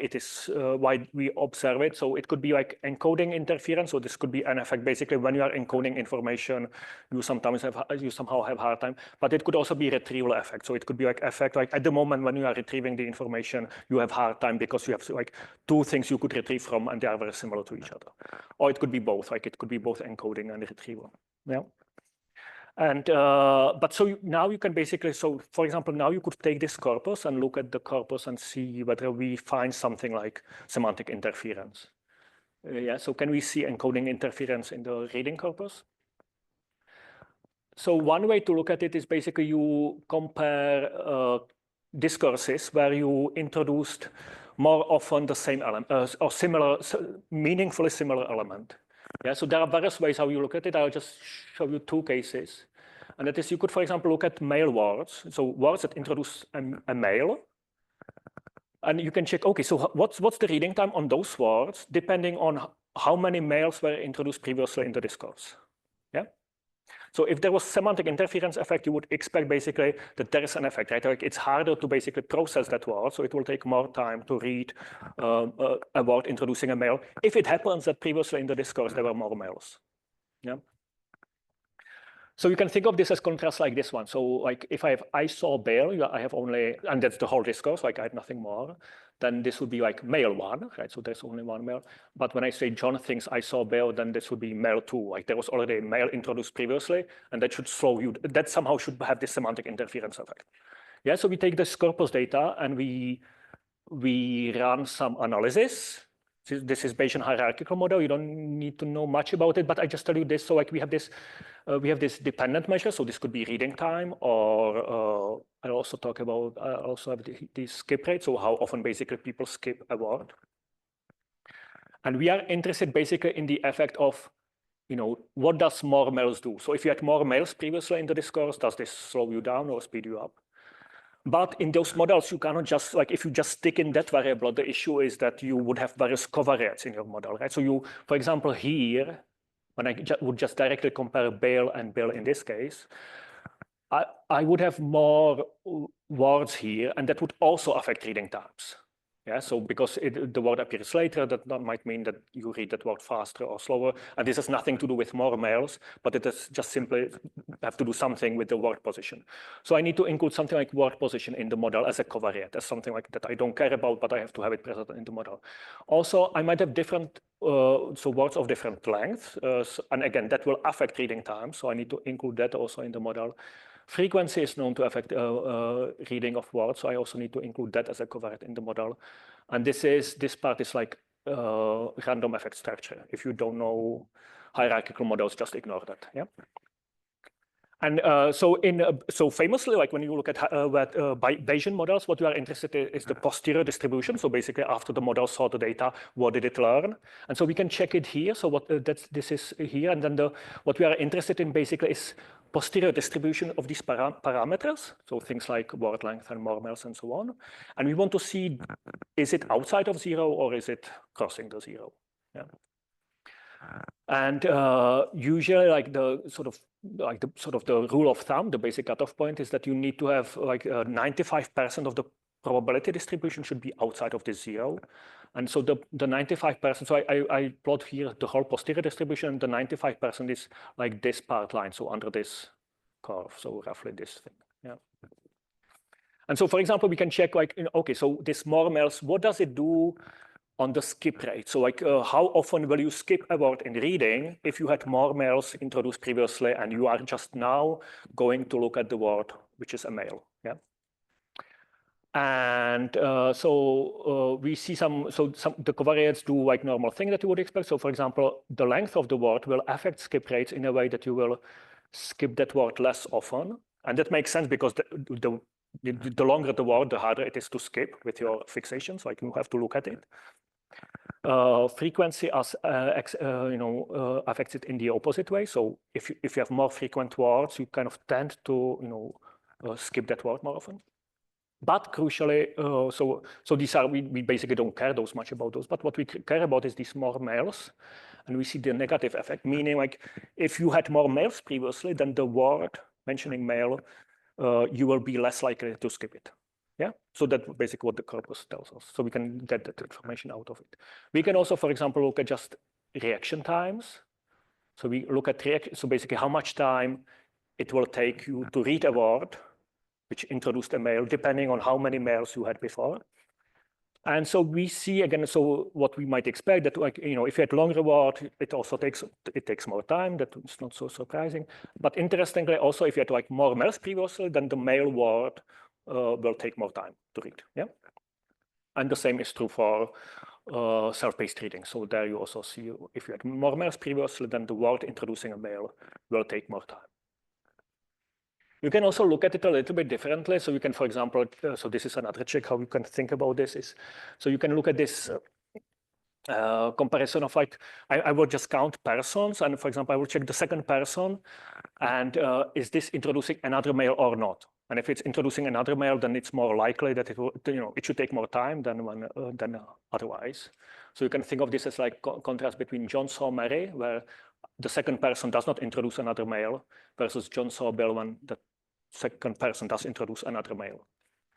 we observe it. So it could be like encoding interference. So this could be an effect. Basically, when you are encoding information, you somehow have a hard time. But it could also be retrieval effect. So it could be like effect like at the moment when you are retrieving the information, you have hard time because you have like two things you could retrieve from, and they are very similar to each other. Or it could be both. Like it could be both encoding and retrieval. Yeah. And but so now you can basically, so for example, now you could take this corpus and look at the corpus and see whether we find something like semantic interference. Yeah, so can we see encoding interference in the reading corpus? So one way to look at it is basically you compare discourses where you introduced more often the same element or similar, meaningfully similar element. Yeah, so there are various ways how you look at it. I'll just show you two cases. And that is, you could, for example, look at male words. So words that introduce a male. And you can check, okay, so what's the reading time on those words, depending on how many males were introduced previously in the discourse. Yeah. So if there was semantic interference effect, you would expect basically that there is an effect, right? Like it's harder to basically process that word, so it will take more time to read a word introducing a male. If it happens that previously in the discourse there were more males, yeah. So you can think of this as contrast like this one. So like if I saw Bill, I have only, and that's the whole discourse, like I have nothing more, then this would be like male one, right? So there's only one male. But when I say John thinks I saw Bill, then this would be male two. Like there was already a male introduced previously, and that should slow you, that somehow should have this semantic interference effect. Yeah, so we take this corpus data and we run some analysis. This is Bayesian hierarchical model. You don't need to know much about it, but I just tell you this. So like we have this dependent measure. So this could be reading time, or I also talk about, I also have the skip rate. So how often basically people skip a word. And we are interested basically in the effect of, what does more males do? So if you had more males previously in the discourse, does this slow you down or speed you up? But in those models, you cannot just, like if you just stick in that variable, the issue is that you would have various covariates in your model, right? So you, for example, here, when I would just directly compare Bill and Bill in this case, I would have more words here, and that would also affect reading times. Yeah, so because the word appears later, that might mean that you read that word faster or slower. And this has nothing to do with more males, but it is just simply have to do something with the word position. So I need to include something like word position in the model as a covariate, as something like that I don't care about, but I have to have it present in the model. Also, I might have different, so words of different lengths. And again, that will affect reading time. So I need to include that also in the model. Frequency is known to affect reading of words, so I also need to include that as a covariate in the model. And this part is like random effect structure. If you don't know hierarchical models, just ignore that. Yeah. And so famously, like when you look at Bayesian models, what you are interested in is the posterior distribution. So basically, after the model saw the data, what did it learn? And so we can check it here. So what this is here, and then what we are interested in basically is posterior distribution of these parameters. So things like word length and mormels and so on. And we want to see, is it outside of 0 or is it crossing the 0? Yeah. And usually, like the sort of the rule of thumb, the basic cutoff point is that you need to have like 95% of the probability distribution should be outside of the 0. And so the 95%, so I plot here the whole posterior distribution. The 95% is like this part line, so under this curve, so roughly this thing. Yeah. And so, for example, we can check like, okay, so this mormels, what does it do on the skip rate? So like how often will you skip a word in reading if you had mormels introduced previously and you are just now going to look at the word, which is a male. Yeah. And we see the covariates do like normal thing that you would expect. So for example, the length of the word will affect skip rates in a way that you will skip that word less often. And that makes sense because the longer the word, the harder it is to skip with your fixations. Like you have to look at it. Frequency affects it in the opposite way. So if you have more frequent words, you kind of tend to skip that word more often. But crucially, so these are we basically don't care those much about those. But what we care about is these more males, and we see the negative effect. Meaning, like if you had more males previously, then the word mentioning male, you will be less likely to skip it. Yeah, so that's basically what the corpus tells us. So we can get that information out of it. We can also, for example, look at just reaction times. So we look at so basically how much time it will take you to read a word which introduced a male, depending on how many males you had before. And so we see again, so what we might expect that, like, if you had longer word, it also takes more time. That is not so surprising. But interestingly, also if you had like more males previously, then the male word will take more time to read. Yeah, and the same is true for self-paced reading. So there you also see if you had more males previously, then the word introducing a male will take more time. You can also look at it a little bit differently. So you can, for example, so this is another trick how you can think about this is, so you can look at this comparison of like, I will just count persons. And for example, I will check the second person. And is this introducing another male or not? And if it's introducing another male, then it's more likely that it will, it should take more time than otherwise. So you can think of this as like contrast between John saw Mary, where the second person does not introduce another male, versus John saw Bill when the second person does introduce another male.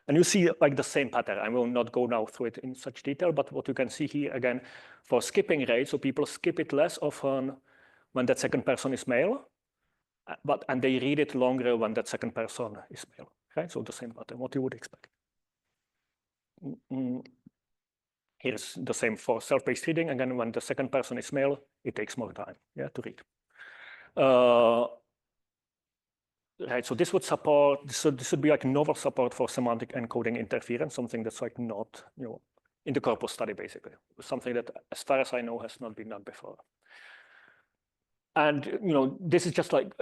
And you see like the same pattern. I will not go now through it in such detail, but what you can see here again for skipping rate, so people skip it less often when that second person is male, and they read it longer when that second person is male. Right? So the same pattern, what you would expect. Here's the same for self-paced reading. Again, when the second person is male, it takes more time, yeah, to read. Right, so this would support, so this would be like novel support for semantic encoding interference, something that's like not, in the corpus study, basically. Something that, as far as I know, has not been done before. And, this is just like,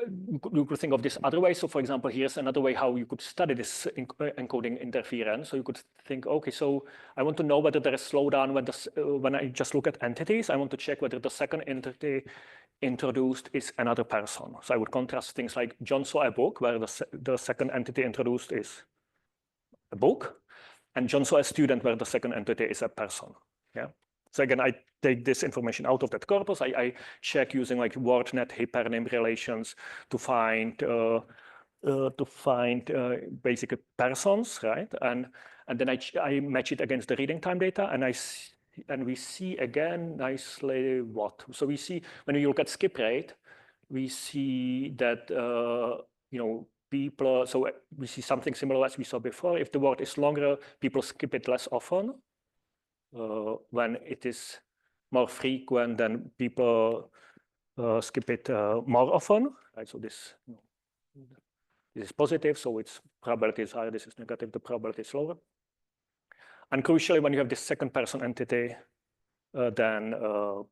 you could think of this other way. So for example, here's another way how you could study this encoding interference. So you could think, okay, so I want to know whether there is slowdown when I just look at entities. I want to check whether the second entity introduced is another person. So I would contrast things like John saw a book, where the second entity introduced is a book, and John saw a student, where the second entity is a person. Yeah. So again, I take this information out of that corpus. I check using like WordNet hypernym relations to find basically persons, right? And then I match it against the reading time data, and we see again nicely what. So we see when you look at skip rate, we see that people. So we see something similar as we saw before. If the word is longer, people skip it less often. When it is more frequent, then people skip it more often. Right? So this is positive, so its probability is higher. This is negative, the probability is lower. And crucially, when you have this second person entity, then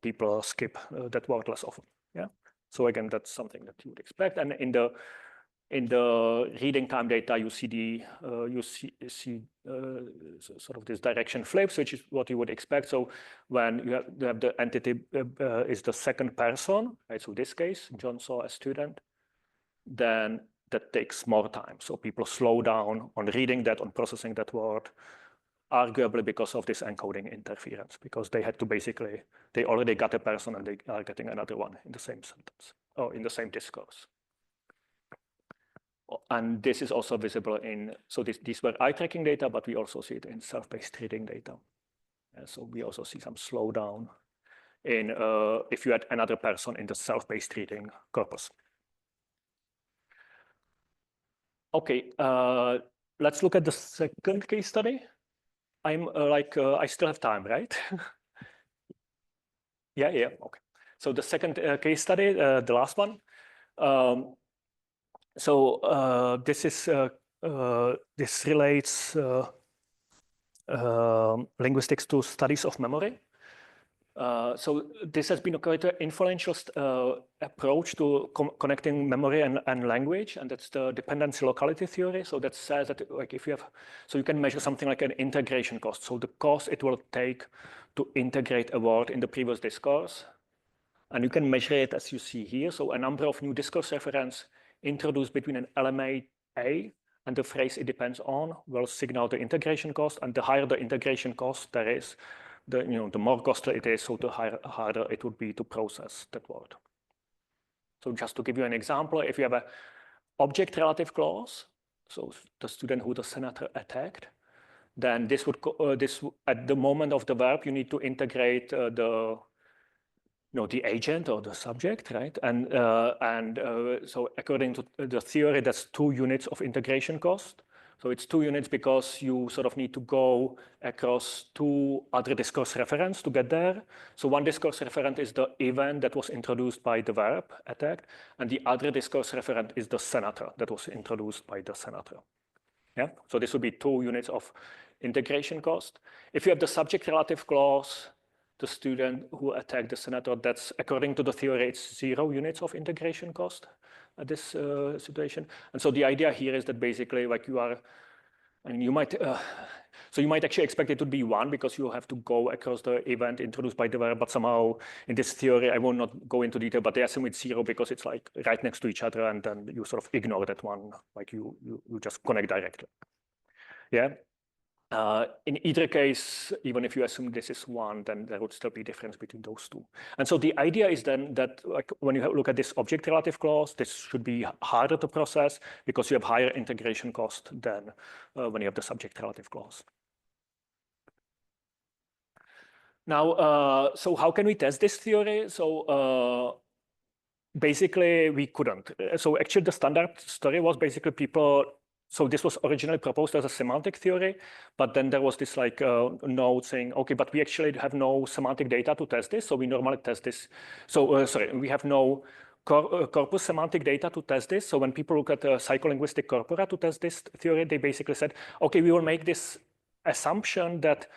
people skip that word less often. Yeah. So again, that's something that you would expect. And in the reading time data, you see sort of this direction flips, which is what you would expect. So when you have the entity is the second person, right? So this case, John saw a student, then that takes more time. So people slow down on reading that, on processing that word, arguably because of this encoding interference, because they had to basically, they already got a person and they are getting another one in the same sentence or in the same discourse. And this is also visible in, so these were eye tracking data, but we also see it in self-paced reading data. So we also see some slowdown in if you had another person in the self-paced reading corpus. Okay, let's look at the second case study. I'm I still have time, right? Yeah, okay. So the second case study, the last one. This is this relates linguistics to studies of memory. So this has been a quite influential approach to connecting memory and language, and that's the dependency locality theory. So that says that like if you have, so you can measure something like an integration cost. So the cost it will take to integrate a word in the previous discourse, and you can measure it as you see here. So a number of new discourse referents introduced between an LMA A and the phrase it depends on will signal the integration cost, and the higher the integration cost there is, the more costly it is, so the harder it would be to process that word. So just to give you an example, if you have an object relative clause, so the student who the senator attacked, then this would at the moment of the verb you need to integrate the agent or the subject, right? And so according to the theory, that's 2 units of integration cost. So it's 2 units because you sort of need to go across 2 other discourse referents to get there. So one discourse referent is the event that was introduced by the verb attacked, and the other discourse referent is the senator that was introduced by the senator. Yeah. So this would be 2 units of integration cost. If you have the subject relative clause, the student who attacked the senator, that's according to the theory, it's 0 units of integration cost at this situation. And so the idea here is that basically like you are, I mean, you might, so you might actually expect it to be 1 because you have to go across the event introduced by the verb, but somehow in this theory, I will not go into detail, but they assume it's 0 because it's like right next to each other, and then you sort of ignore that one, like you just connect directly. Yeah. In either case, even if you assume this is 1, then there would still be a difference between those 2. And so the idea is then that like, when you look at this object relative clause, this should be harder to process because you have higher integration cost than when you have the subject relative clause. Now, so how can we test this theory? So basically, we couldn't. So actually, the standard story was basically people. So this was originally proposed as a semantic theory, but then there was this like note saying, okay, but we actually have no semantic data to test this. So we normally test this. So sorry, we have no corpus semantic data to test this. So when people look at psycholinguistic corpora to test this theory, they basically said, okay, we will make this assumption that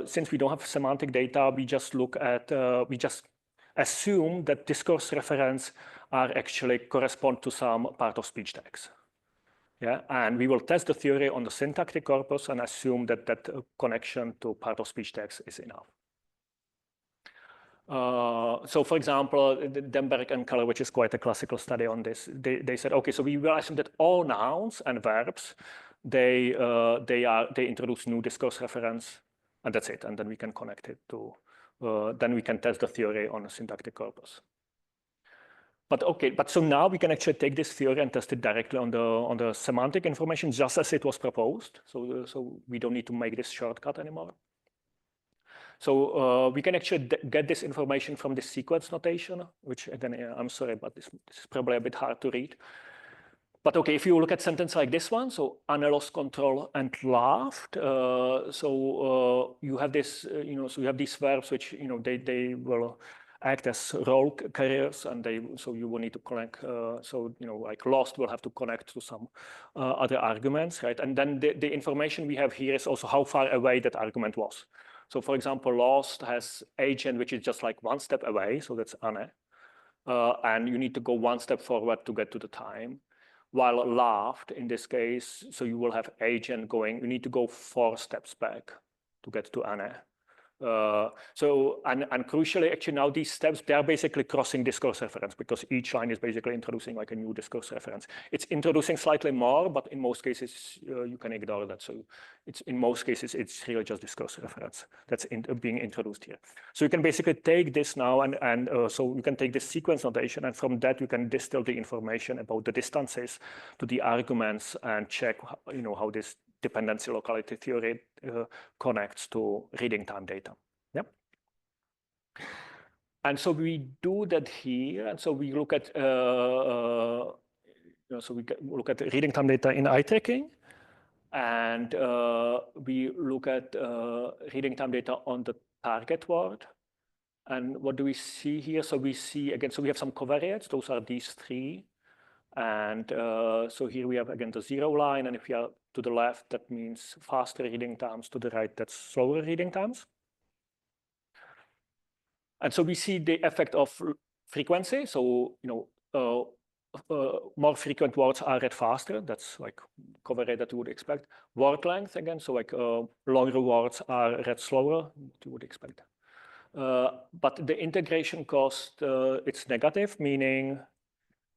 since we don't have semantic data, we just look at, we just assume that discourse referents are actually correspond to some part of speech tags. Yeah, and we will test the theory on the syntactic corpus and assume that that connection to part of speech tags is enough. So for example, Denberg and Keller, which is quite a classical study on this, they said, okay, so we will assume that all nouns and verbs, they introduce new discourse referents, and that's it. And then we can connect it to, then we can test the theory on a syntactic corpus. But okay, but so now we can actually take this theory and test it directly on the semantic information just as it was proposed. So we don't need to make this shortcut anymore. So we can actually get this information from this sequence notation, which again, I'm sorry, but this is probably a bit hard to read. But okay, if you look at sentence like this one, so Anne lost control and laughed. So you have this, so you have these verbs which, they will act as role carriers, and so you will need to connect. So like lost will have to connect to some other arguments, right? And then the information we have here is also how far away that argument was. So for example, lost has agent, which is just like one step away, so that's Anne. And you need to go one step forward to get to the time. While laughed, in this case, so you will have agent going, you need to go 4 steps back to get to Anne. And crucially, actually now these steps, they're basically crossing discourse reference, because each line is basically introducing like a new discourse reference. It's introducing slightly more, but in most cases, you can ignore that. So in most cases, it's really just discourse reference that's being introduced here. So you can basically take this now, and so you can take this sequence notation, and from that you can distill the information about the distances to the arguments and check, how this dependency locality theory connects to reading time data. Yeah. And so we do that here, and so we look at look at reading time data in eye tracking, and we look at reading time data on the target word. And what do we see here? So we see again, so we have some covariates. Those are these 3. And so here we have, again, the 0 line. And if we are to the left, that means faster reading times. To the right, that's slower reading times. And so we see the effect of frequency. So, more frequent words are read faster. That's like covariate that you would expect. Word length, again, so like longer words are read slower, you would expect. But the integration cost, it's negative, meaning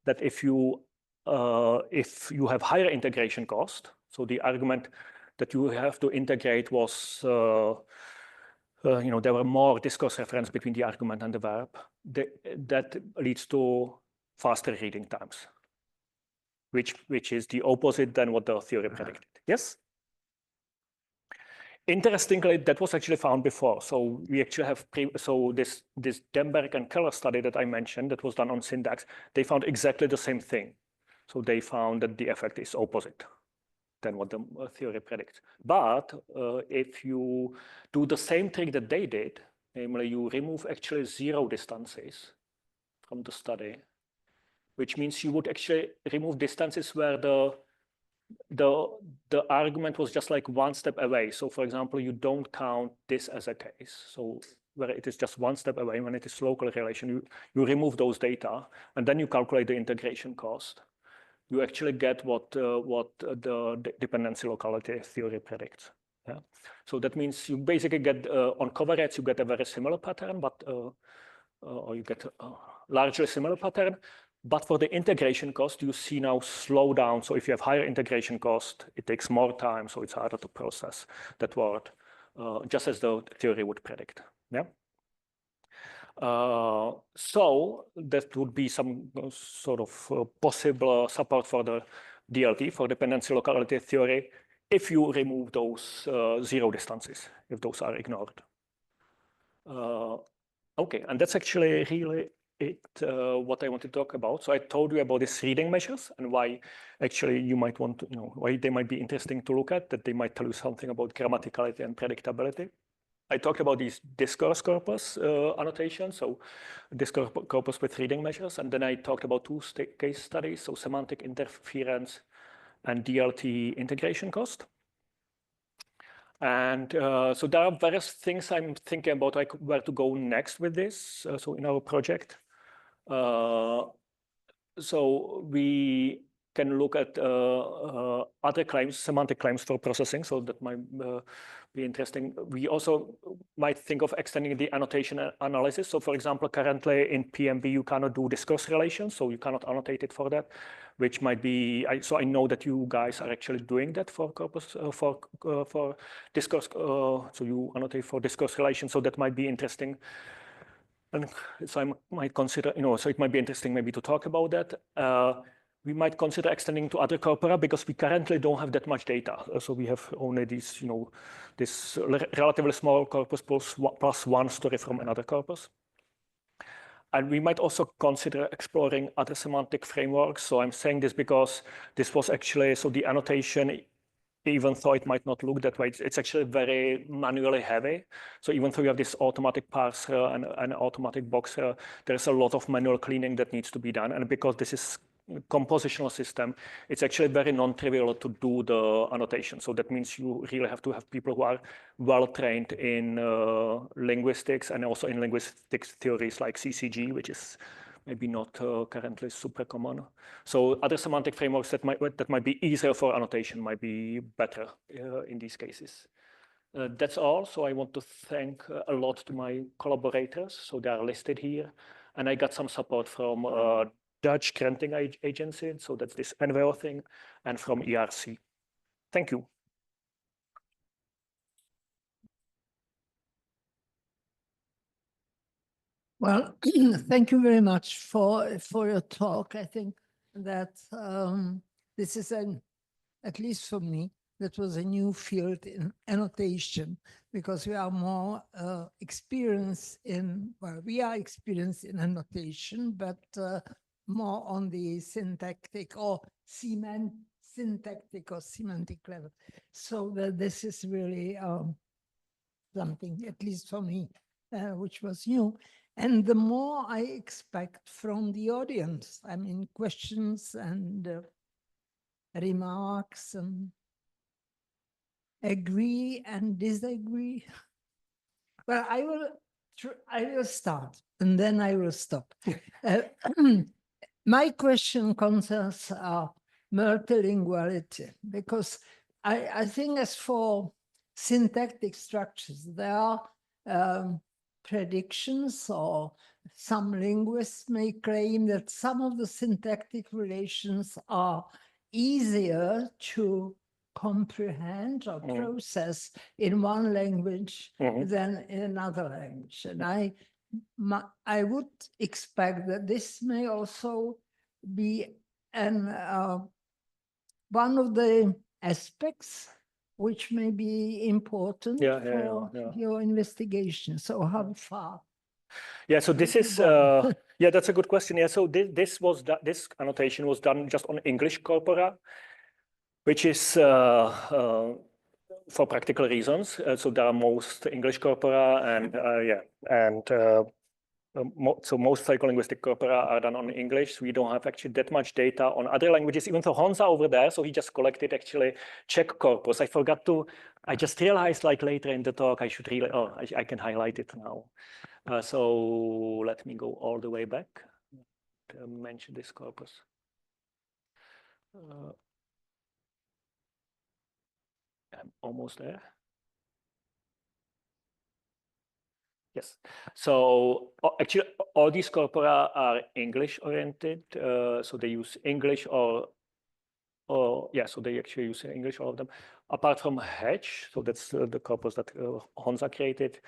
that if you have higher integration cost, so the argument that you have to integrate was, there were more discourse reference between the argument and the verb, that leads to faster reading times, which is the opposite than what the theory predicted. Yes? Interestingly, that was actually found before. So we actually have, this Demberg and Keller study that I mentioned that was done on syntax, they found exactly the same thing. So they found that the effect is opposite than what the theory predicts. But if you do the same trick that they did, namely you remove actually 0 distances from the study, which means you would actually remove distances where the argument was just like 1 step away. So for example, you don't count this as a case. So where it is just 1 step away, when it is local relation, you remove those data, and then you calculate the integration cost. You actually get what the dependency locality theory predicts. Yeah. So that means you basically get on covariates, you get a very similar pattern, but or you get a largely similar pattern. But for the integration cost, you see now slow down. So if you have higher integration cost, it takes more time, so it's harder to process that word, just as the theory would predict. Yeah. So that would be some sort of possible support for the DLT, for dependency locality theory, if you remove those 0 distances, if those are ignored. Okay, and that's actually really what I want to talk about. So I told you about these reading measures and why actually you might want to, why they might be interesting to look at, that they might tell you something about grammaticality and predictability. I talked about these discourse corpus annotations, so discourse corpus with reading measures, and then I talked about 2 case studies, so semantic interference and DLT integration cost. And so there are various things I'm thinking about, like where to go next with this. So in our project, so we can look at other claims, semantic claims for processing, so that might be interesting. We also might think of extending the annotation analysis. So for example, currently in PMB, you cannot do discourse relations, so you cannot annotate it for that, which might be, so I know that you guys are actually doing that for corpus, for discourse, so you annotate for discourse relations, so that might be interesting. And so I might consider, so it might be interesting maybe to talk about that. We might consider extending to other corpora because we currently don't have that much data. So we have only these, this relatively small corpus plus 1 story from another corpus. And we might also consider exploring other semantic frameworks. So I'm saying this because this was actually, so the annotation even though it might not look that way, it's actually very manually heavy. So even though you have this automatic parser and an automatic boxer, there's a lot of manual cleaning that needs to be done. And because this is a compositional system, it's actually very non-trivial to do the annotation. So that means you really have to have people who are well trained in linguistics and also in linguistics theories like CCG, which is maybe not currently super common. So other semantic frameworks that might be easier for annotation might be better in these cases. That's all. So I want to thank a lot to my collaborators. So they are listed here. And I got some support from Dutch granting agency. So that's this NVO thing, and from ERC. Thank you. Well, thank you very much for your talk. I think that this is at least for me, that was a new field in annotation, because we are more experienced in, well, we are experienced in annotation, but more on the syntactic or syntactic or semantic level. So that this is really something, at least for me, which was new. And the more I expect from the audience, I mean, questions and remarks and agree and disagree. Well, I will start and then I will stop. My question concerns multilinguality, because I think as for syntactic structures, there are predictions, or some linguists may claim that some of the syntactic relations are easier to comprehend or process in one language than in another language. And I would expect that this may also be one of the aspects which may be important for your investigation. So how far? Yeah, so this is, yeah, that's a good question. Yeah, so this annotation was done just on English corpora, which is for practical reasons. So there are most English corpora, and so most psycholinguistic corpora are done on English. We don't have actually that much data on other languages, even though Honza over there, so he just collected actually Czech corpus. I just realized like later in the talk, I should really, I can highlight it now. So let me go all the way back to mention this corpus. I'm almost there. Yes. So actually, all these corpora are English oriented. So they use English or yeah, so they actually use English, all of them. Apart from Hedge, so that's the corpus that Honza created.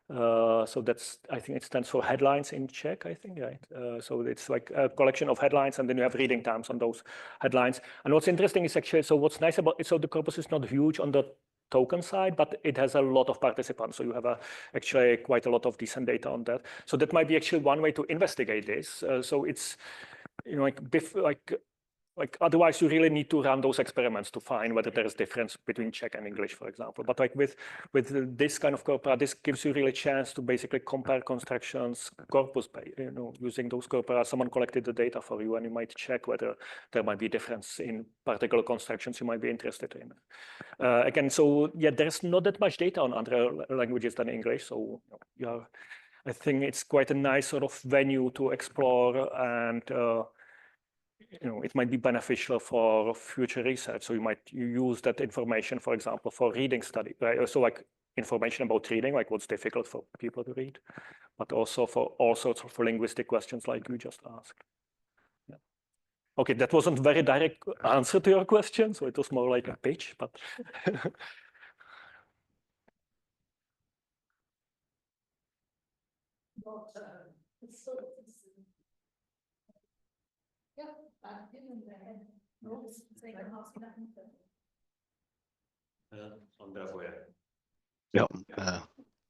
So that's, I think it stands for headlines in Czech, I think, right? So it's like a collection of headlines, and then you have reading times on those headlines. And what's interesting is actually, so what's nice about it, so the corpus is not huge on the token side, but it has a lot of participants. So you have actually quite a lot of decent data on that. So that might be actually one way to investigate this. So it's, you know, like otherwise you really need to run those experiments to find whether there is difference between Czech and English, for example. But like with this kind of corpora, this gives you really a chance to basically compare constructions corpus by, you know, using those corpora. Someone collected the data for you, and you might check whether there might be difference in particular constructions you might be interested in. Again, so yeah, there's not that much data on other languages than English. So I think it's quite a nice sort of venue to explore, and you know, it might be beneficial for future research. So you use that information, for example, for reading study, right? So like information about reading, like what's difficult for people to read, but also for all sorts of linguistic questions like you just asked. Yeah. Okay, that wasn't a very direct answer to your question, so it was more like a pitch, but.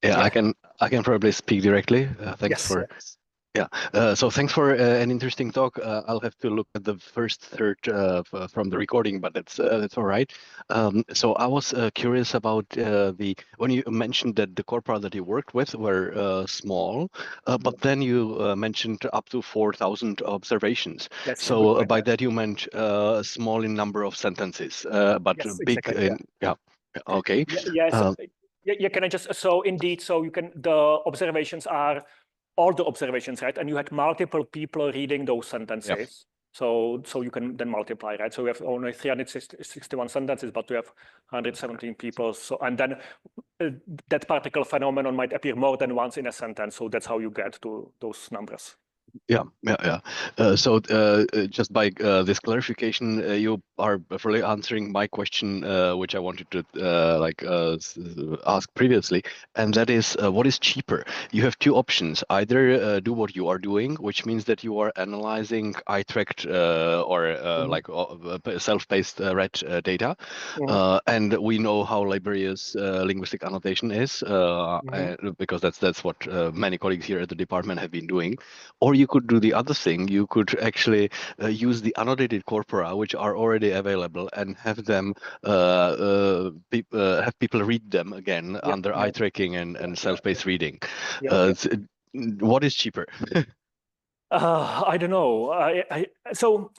Yeah, I can probably speak directly. Thanks Yes, for Yeah. So thanks for an interesting talk. I'll have to look at the first third from the recording, but that's all right. So I was curious about when you mentioned that the corpora that you worked with were small, but then you mentioned up to 4,000 observations. That's so by that you meant small in number of sentences, but yes, big exactly, in Okay. Yes. Yeah, can I just so indeed, so you can the observations are all the observations, right? And you had multiple people reading those sentences. So you can then multiply, right? So we have only 361 sentences, but we have 117 people. So and then that particular phenomenon might appear more than once in a sentence. So that's how you get to those numbers. Yeah. So just by this clarification, you are fully answering my question, which I wanted to ask previously, and that is, what is cheaper? You have two options: either do what you are doing, which means that you are analyzing Utrecht self-paced read data, and we know how laborious linguistic annotation is, because that's what many colleagues here at the department have been doing. Or you could do the other thing. You could actually use the annotated corpora, which are already available, and have them have people read them again under eye tracking and self-paced reading. What is cheaper? I don't know. So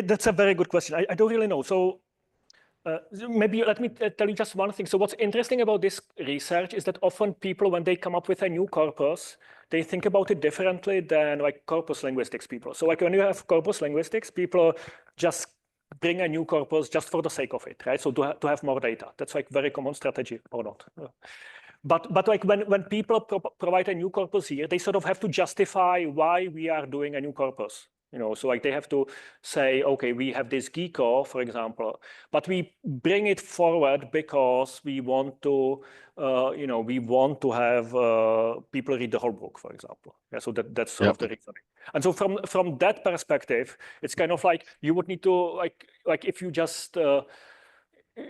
that's a very good question. I don't really know. So maybe let me tell you just one thing. So what's interesting about this research is that often people, when they come up with a new corpus, they think about it differently than like corpus linguistics people. So like when you have corpus linguistics, people just bring a new corpus just for the sake of it, right? So to have more data. That's like very common strategy or not. But like when people provide a new corpus here, they sort of have to justify why we are doing a new corpus. So like they have to say, okay, we have this geeko, for example, but we bring it forward because we want to, we want to have people read the whole book, for example. Yeah, so that's sort of the reasoning. And so from that perspective, it's kind of like you would need to like if you just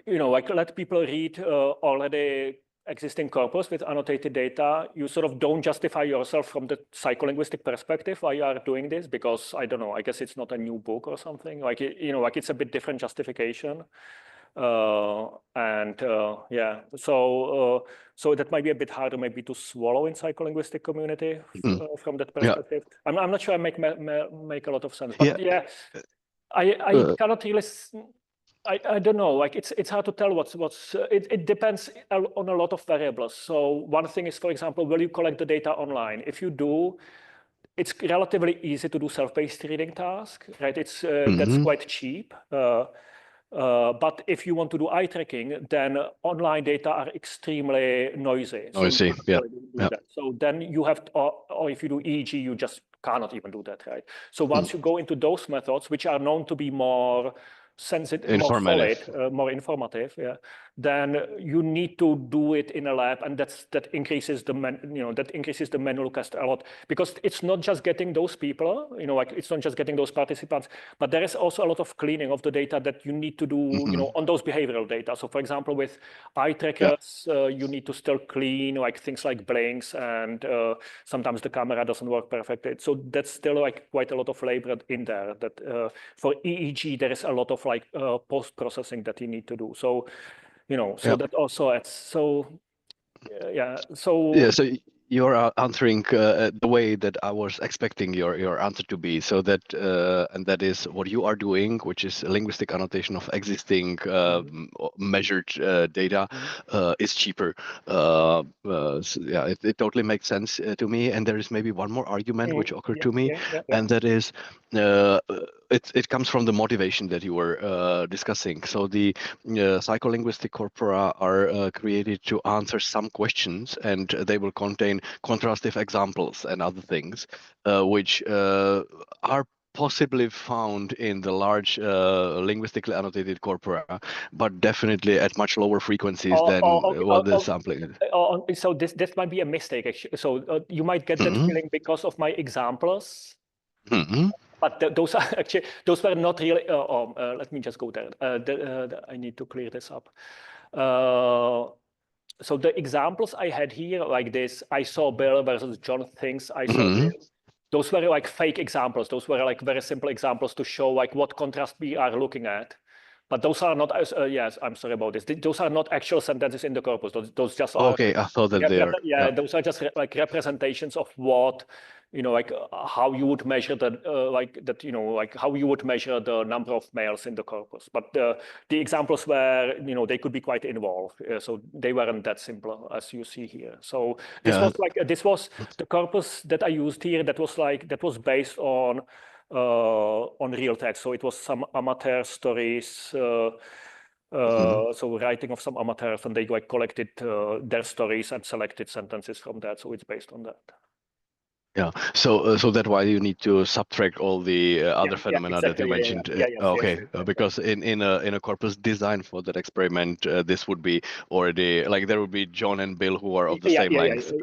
like let people read already existing corpus with annotated data, you sort of don't justify yourself from the psycholinguistic perspective why you are doing this, because I don't know, I guess it's not a new book or something. Like like it's a bit different justification. So that might be a bit harder maybe to swallow in psycholinguistic community from that perspective. I'm not sure I make a lot of sense, but I cannot really. I don't know. Like it's hard to tell it depends on a lot of variables. So one thing is, for example, will you collect the data online? If you do, it's relatively easy to do self-paced reading task, right? It's that's quite cheap. But if you want to do eye tracking, then online data are extremely noisy. Noisy, So then you have to, or if you do EEG, you just cannot even do that, right? So once you go into those methods, which are known to be more sensitive, more solid, more informative, then you need to do it in a lab, and that increases the manual cost a lot, because it's not just getting those people, like it's not just getting those participants, but there is also a lot of cleaning of the data that you need to do, on those behavioral data. So for example, with eye trackers, you need to still clean like things like blinks, and sometimes the camera doesn't work perfectly. So that's still like quite a lot of labor in there. That for EEG there is a lot of like post-processing that you need to do. So so that also adds. So so you're answering the way that I was expecting your answer to be. So that and that is what you are doing, which is linguistic annotation of existing measured data, is cheaper. So it totally makes sense to me. And there is maybe one more argument which occurred to me, and that is it comes from the motivation that you were discussing. So the psycholinguistic corpora are created to answer some questions, and they will contain contrastive examples and other things, which are possibly found in the large linguistically annotated corpora, but definitely at much lower frequencies than what the sampling is. So this might be a mistake, actually. So you might get that feeling because of my examples. But those were not really. Let me just go there. I need to clear this up. So the examples I had here, like this, I saw Bill versus John things. I saw this. those were like fake examples. Those were like very simple examples to show like what contrast we are looking at. But those are not, yes, I'm sorry about this. Those are not actual sentences in the corpus. Those just are. Okay, I thought that they are. Yeah, those are just like representations of what, like how you would measure that, like how you would measure the number of males in the corpus. But the examples were, they could be quite involved. So they weren't that simple as you see here. So this was the corpus that I used here. That was based on real text. So it was some amateur stories, so writing of some amateurs, and they like collected their stories and selected sentences from that. So it's based on that. Yeah. So that's why you need to subtract all the other phenomena exactly. that you mentioned. Because in a corpus design for that experiment, this would be already like there would be John and Bill who are of the same length.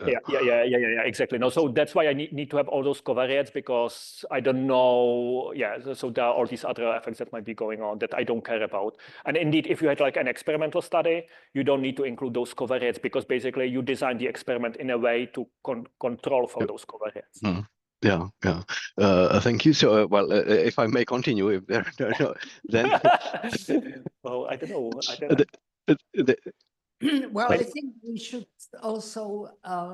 Exactly. No, so that's why I need to have all those covariates, because I don't know. So there are all these other effects that might be going on that I don't care about. And indeed, if you had like an experimental study, you don't need to include those covariates, because basically you design the experiment in a way to control for those covariates. Yeah. Thank you. So, well, if I may continue, if there are no, then. Well, I don't know. Well, I think we should also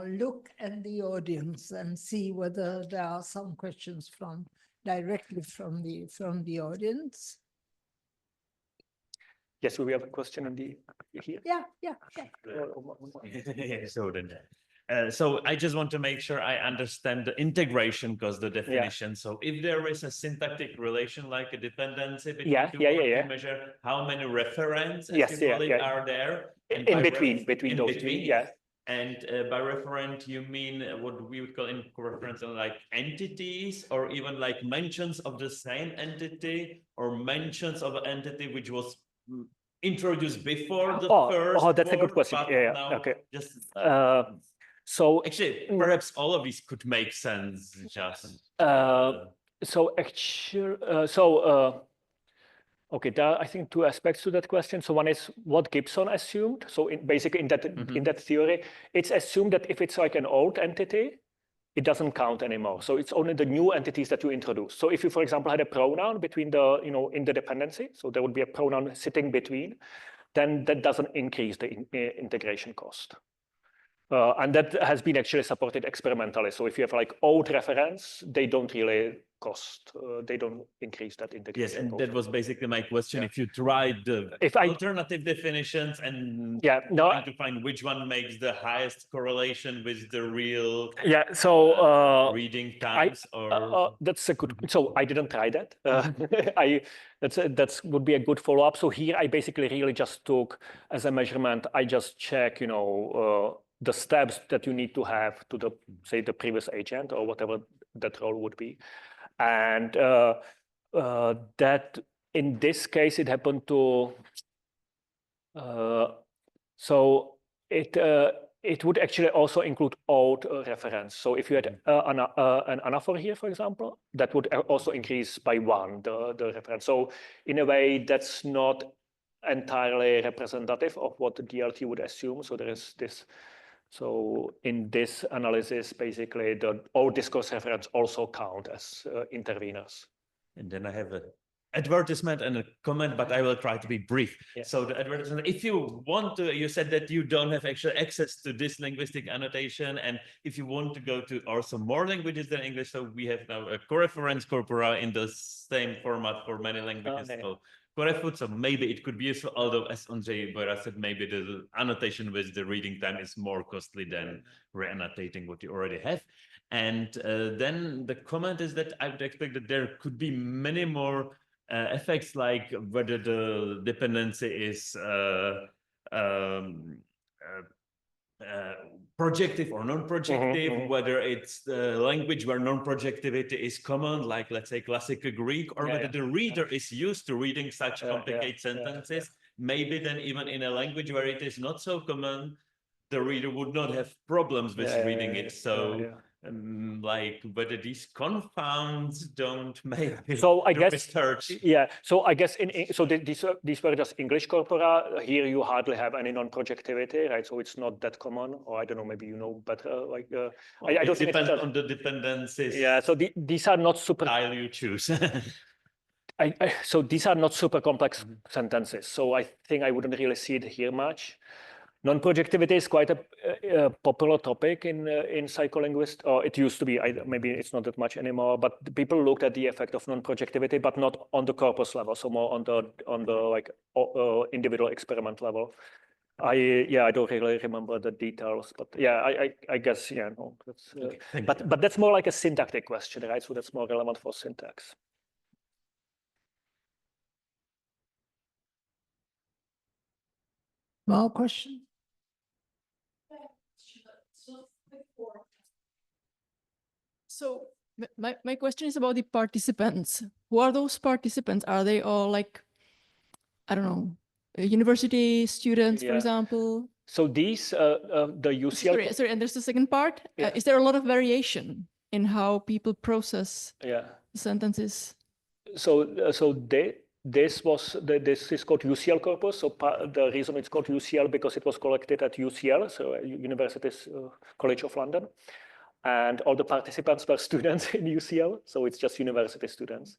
look at the audience and see whether there are some questions directly from the audience. Yes, we have a question in the here. Yeah. So I just want to make sure I understand the integration, because the definition. So if there is a syntactic relation like a dependency between two measure, how many referents are there? And in between those two, yeah. And by referent, you mean what we would call in reference like entities, or even like mentions of the same entity, or mentions of an entity which was introduced before the first. Oh, that's a good question. Okay. Just so actually, perhaps all of these could make sense. Just okay, there are, I think, two aspects to that question. So one is what Gibson assumed. So basically in that theory, it's assumed that if it's like an old entity, it doesn't count anymore. So it's only the new entities that you introduce. So if you, for example, had a pronoun between the, in the dependency, so there would be a pronoun sitting between, then that doesn't increase the integration cost. And that has been actually supported experimentally. So if you have like old referents, they don't really cost, they don't increase that integration. Yes, and that was basically my question. If you tried the alternative definitions and trying to find which one makes the highest correlation with the real reading times, that's a good. So I didn't try that. That would be a good follow-up. So here I basically really just took as a measurement. I just check, the steps that you need to have to the previous agent or whatever that role would be. And that in this case, it happened to, so it would actually also include old reference. So if you had an anaphor here, for example, that would also increase by 1 the reference. So in a way, that's not entirely representative of what the DLT would assume. So there is this. So in this analysis, basically, the old discourse referents also count as interveners. And then I have an advertisement and a comment, but I will try to be brief. Yeah. So the advertisement, if you want to, you said that you don't have actual access to this linguistic annotation. And if you want to go to also more languages than English, so we have now a co-reference corpora in the same format for many languages. So maybe it could be useful, although as Ondřej Bojra said, maybe the annotation with the reading time is more costly than re-annotating what you already have. And then the comment is that I would expect that there could be many more effects, like whether the dependency is projective or non-projective, whether it's the language where non-projectivity is common, like let's say classical Greek, or whether the reader is used to reading such complicated sentences. Maybe then even in a language where it is not so common, the reader would not have problems with reading it. So like whether these confounds don't make So I the guess, research. yeah. So I guess these were just English corpora. Here you hardly have any non-projectivity, right? So it's not that common, or I don't know, maybe you know better. Like I don't It think depends it's on the dependencies. yeah. So these are not super. Style you choose. So these are not super complex sentences. So I think I wouldn't really see it here much. Non-projectivity is quite a popular topic in psycholinguistics, or it used to be. Maybe it's not that much anymore. But people looked at the effect of non-projectivity, but not on the corpus level, so more on the like individual experiment level. I don't really remember the details, but yeah, I guess yeah, no, that's. Okay, but that's more like a syntactic question, right? So that's more relevant for syntax. More question? So my question is about the participants. Who are those participants? Are they all like, I don't know, university students, for example? So these, the UCL. Sorry, and there's the second part. Yeah. Is there a lot of variation in how people process sentences? So this is called UCL corpus. So the reason it's called UCL because it was collected at UCL, so University's College of London, and all the participants were students in UCL. So it's just university students.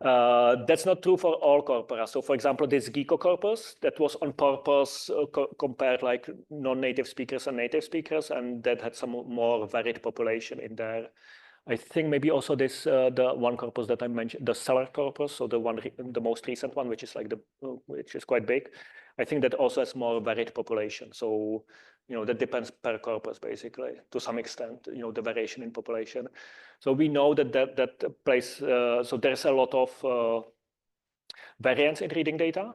That's not true for all corpora. So for example, this GECO corpus, that was on purpose compared like non-native speakers and native speakers, and that had some more varied population in there. I think maybe also this the one corpus that I mentioned, the Seller corpus, so the most recent one, which is like which is quite big. I think that also has more varied population. So that depends per corpus basically to some extent. The variation in population. So we know that plays. So there's a lot of variance in reading data.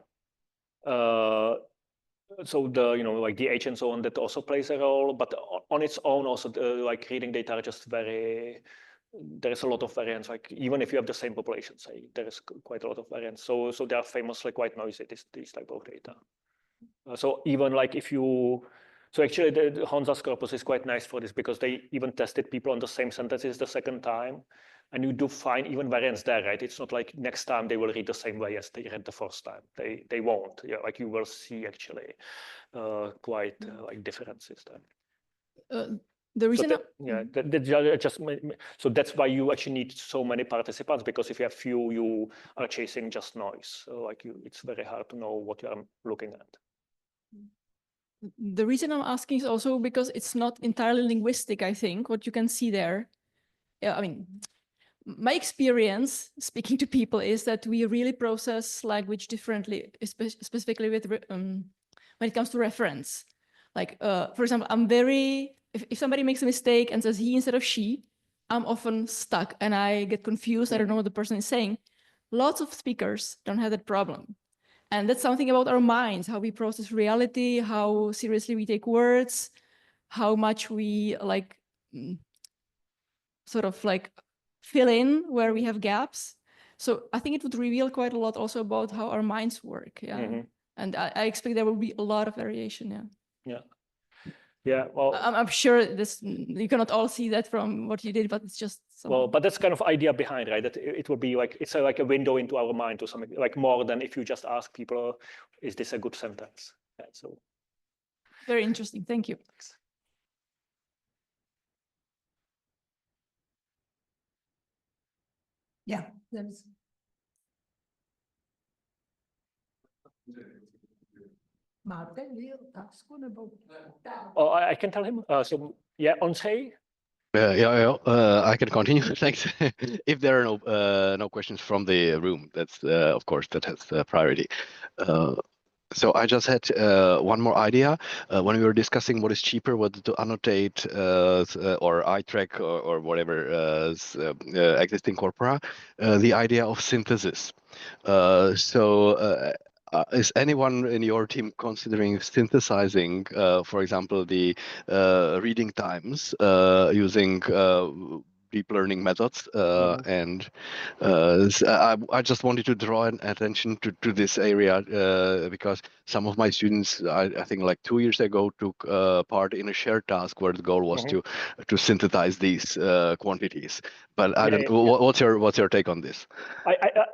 So like the age and so on, that also plays a role, but on its own also like reading data are just there's a lot of variance. Like even if you have the same population, say, there is quite a lot of variance. So they are famously quite noisy, these type of data. So even like so actually the Honza's corpus is quite nice for this because they even tested people on the same sentences the second time. And you do find even variance there, right? It's not like next time they will read the same way as they read the first time. They won't. Yeah, like you will see actually quite like differences there. The reason, so that's why you actually need so many participants, because if you have few, you are chasing just noise. So like it's very hard to know what you are looking at. The reason I'm asking is also because it's not entirely linguistic. I think what you can see there. Yeah, I mean. My experience speaking to people is that we really process language differently, specifically with when it comes to reference. Like, for example, if somebody makes a mistake and says he instead of she, I'm often stuck and I get confused. I don't know what the person is saying. Lots of speakers don't have that problem. And that's something about our minds, how we process reality, how seriously we take words, how much we like sort of like fill in where we have gaps. So I think it would reveal quite a lot also about how our minds work. Yeah. And I expect there will be a lot of variation. Yeah. Well, I'm sure you cannot all see that from what you did, but it's just well, but that's kind of idea behind, right? That it will be like it's like a window into our mind to something like more than if you just ask people, is this a good sentence? Yeah, so very interesting. Thank you. Thanks. Yeah, there's. Oh, I can tell him. So yeah, André. I can continue. Thanks. If there are no questions from the room, that's of course that has priority. So I just had one more idea. When we were discussing what is cheaper, whether to annotate or iTrack or whatever existing corpora, the idea of synthesis. Is anyone in your team considering synthesizing, for example, the reading times using deep learning methods. And I just wanted to draw an attention to this area because some of my students, I think like 2 years ago, took part in a shared task where the goal was to synthesize these quantities. But I don't. What's your take on this?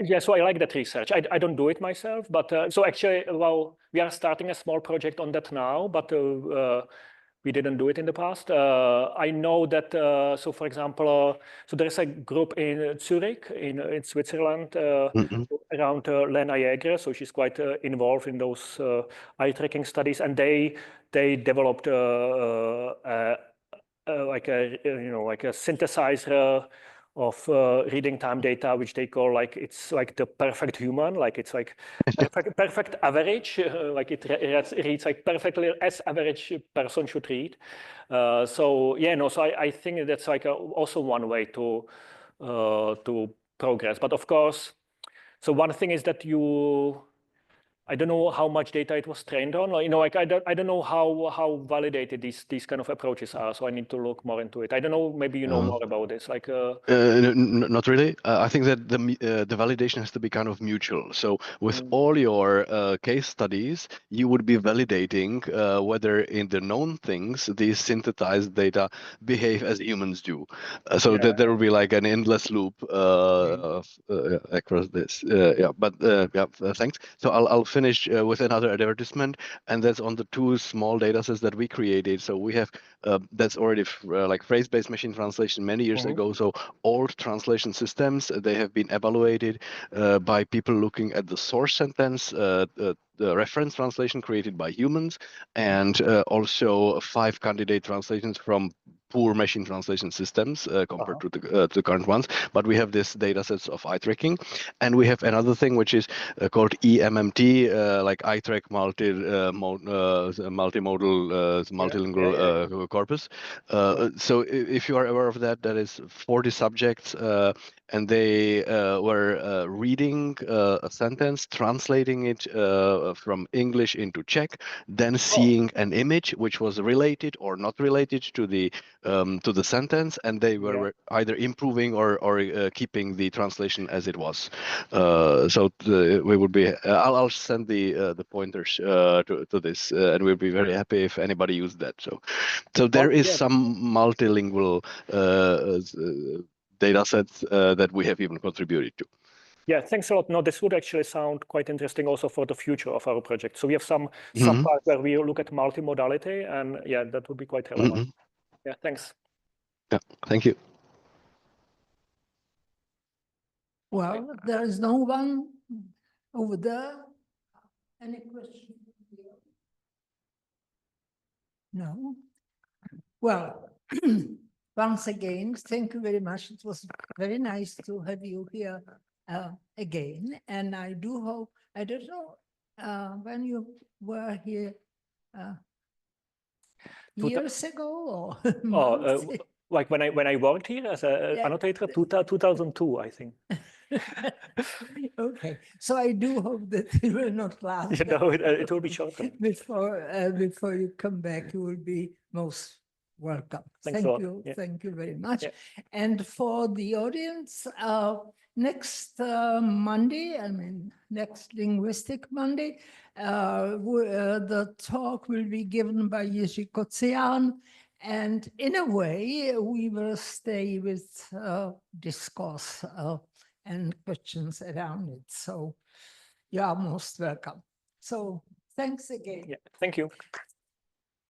Yeah, so I like that research. I don't do it myself, but so actually, well, we are starting a small project on that now, but we didn't do it in the past. I know that, so for example, so there's a group in Zurich, in Switzerland, around Lena Jäger. So she's quite involved in those eye tracking studies, and they developed like a synthesizer of reading time data, which they call like, it's like the perfect human, like it's like perfect average, like it reads like perfectly as average person should read. So yeah, no, so I think that's like also one way to progress. But of course, so one thing is that I don't know how much data it was trained on. Like I don't know how validated these kind of approaches are. So I need to look more into it. I don't know. Maybe you know more about this. Like not really. I think that the validation has to be kind of mutual. So with all your case studies, you would be validating whether in the known things these synthesized data behave as humans do. So that there will be like an endless loop across this. Thanks. So I'll finish with another advertisement, and that's on the 2 small data sets that we created. So we have that's already like phrase-based machine translation many years ago. So old translation systems, they have been evaluated by people looking at the source sentence, the reference translation created by humans, and also 5 candidate translations from poor machine translation systems compared to the current ones. But we have this data sets of eye tracking, and we have another thing which is called EMMT, like eye track multimodal multilingual corpus. So if you are aware of that, that is 40 subjects, and they were reading a sentence, translating it from English into Czech, then seeing an image which was related or not related to the sentence, and they were either improving or keeping the translation as it was. So we would be. I'll send the pointers to this, and we'll be very happy if anybody used that. So there is some multilingual data sets that we have even contributed to. Yeah, thanks a lot. No, this would actually sound quite interesting also for the future of our project. So we have some part where we look at multimodality, and yeah, that would be quite relevant. Yeah, thanks. Yeah, thank you. Well, there is no one over there. Any questions? No. Well, once again, thank you very much. It was very nice to have you here again. And I do hope, I don't know when you were here years ago or months? Like when I worked here as an annotator, 2002, I think. Okay, so I do hope that it will not last. It will be shorter. Before you come back, you will be most welcome. Thanks Thank a lot. you. Yeah. Thank you very much. Yeah. And for the audience, next Monday, next Linguistic Monday, the talk will be given by Jiří Kocián. And in a way, we will stay with discourse and questions around it. So you are most welcome. So thanks again. Yeah, thank you.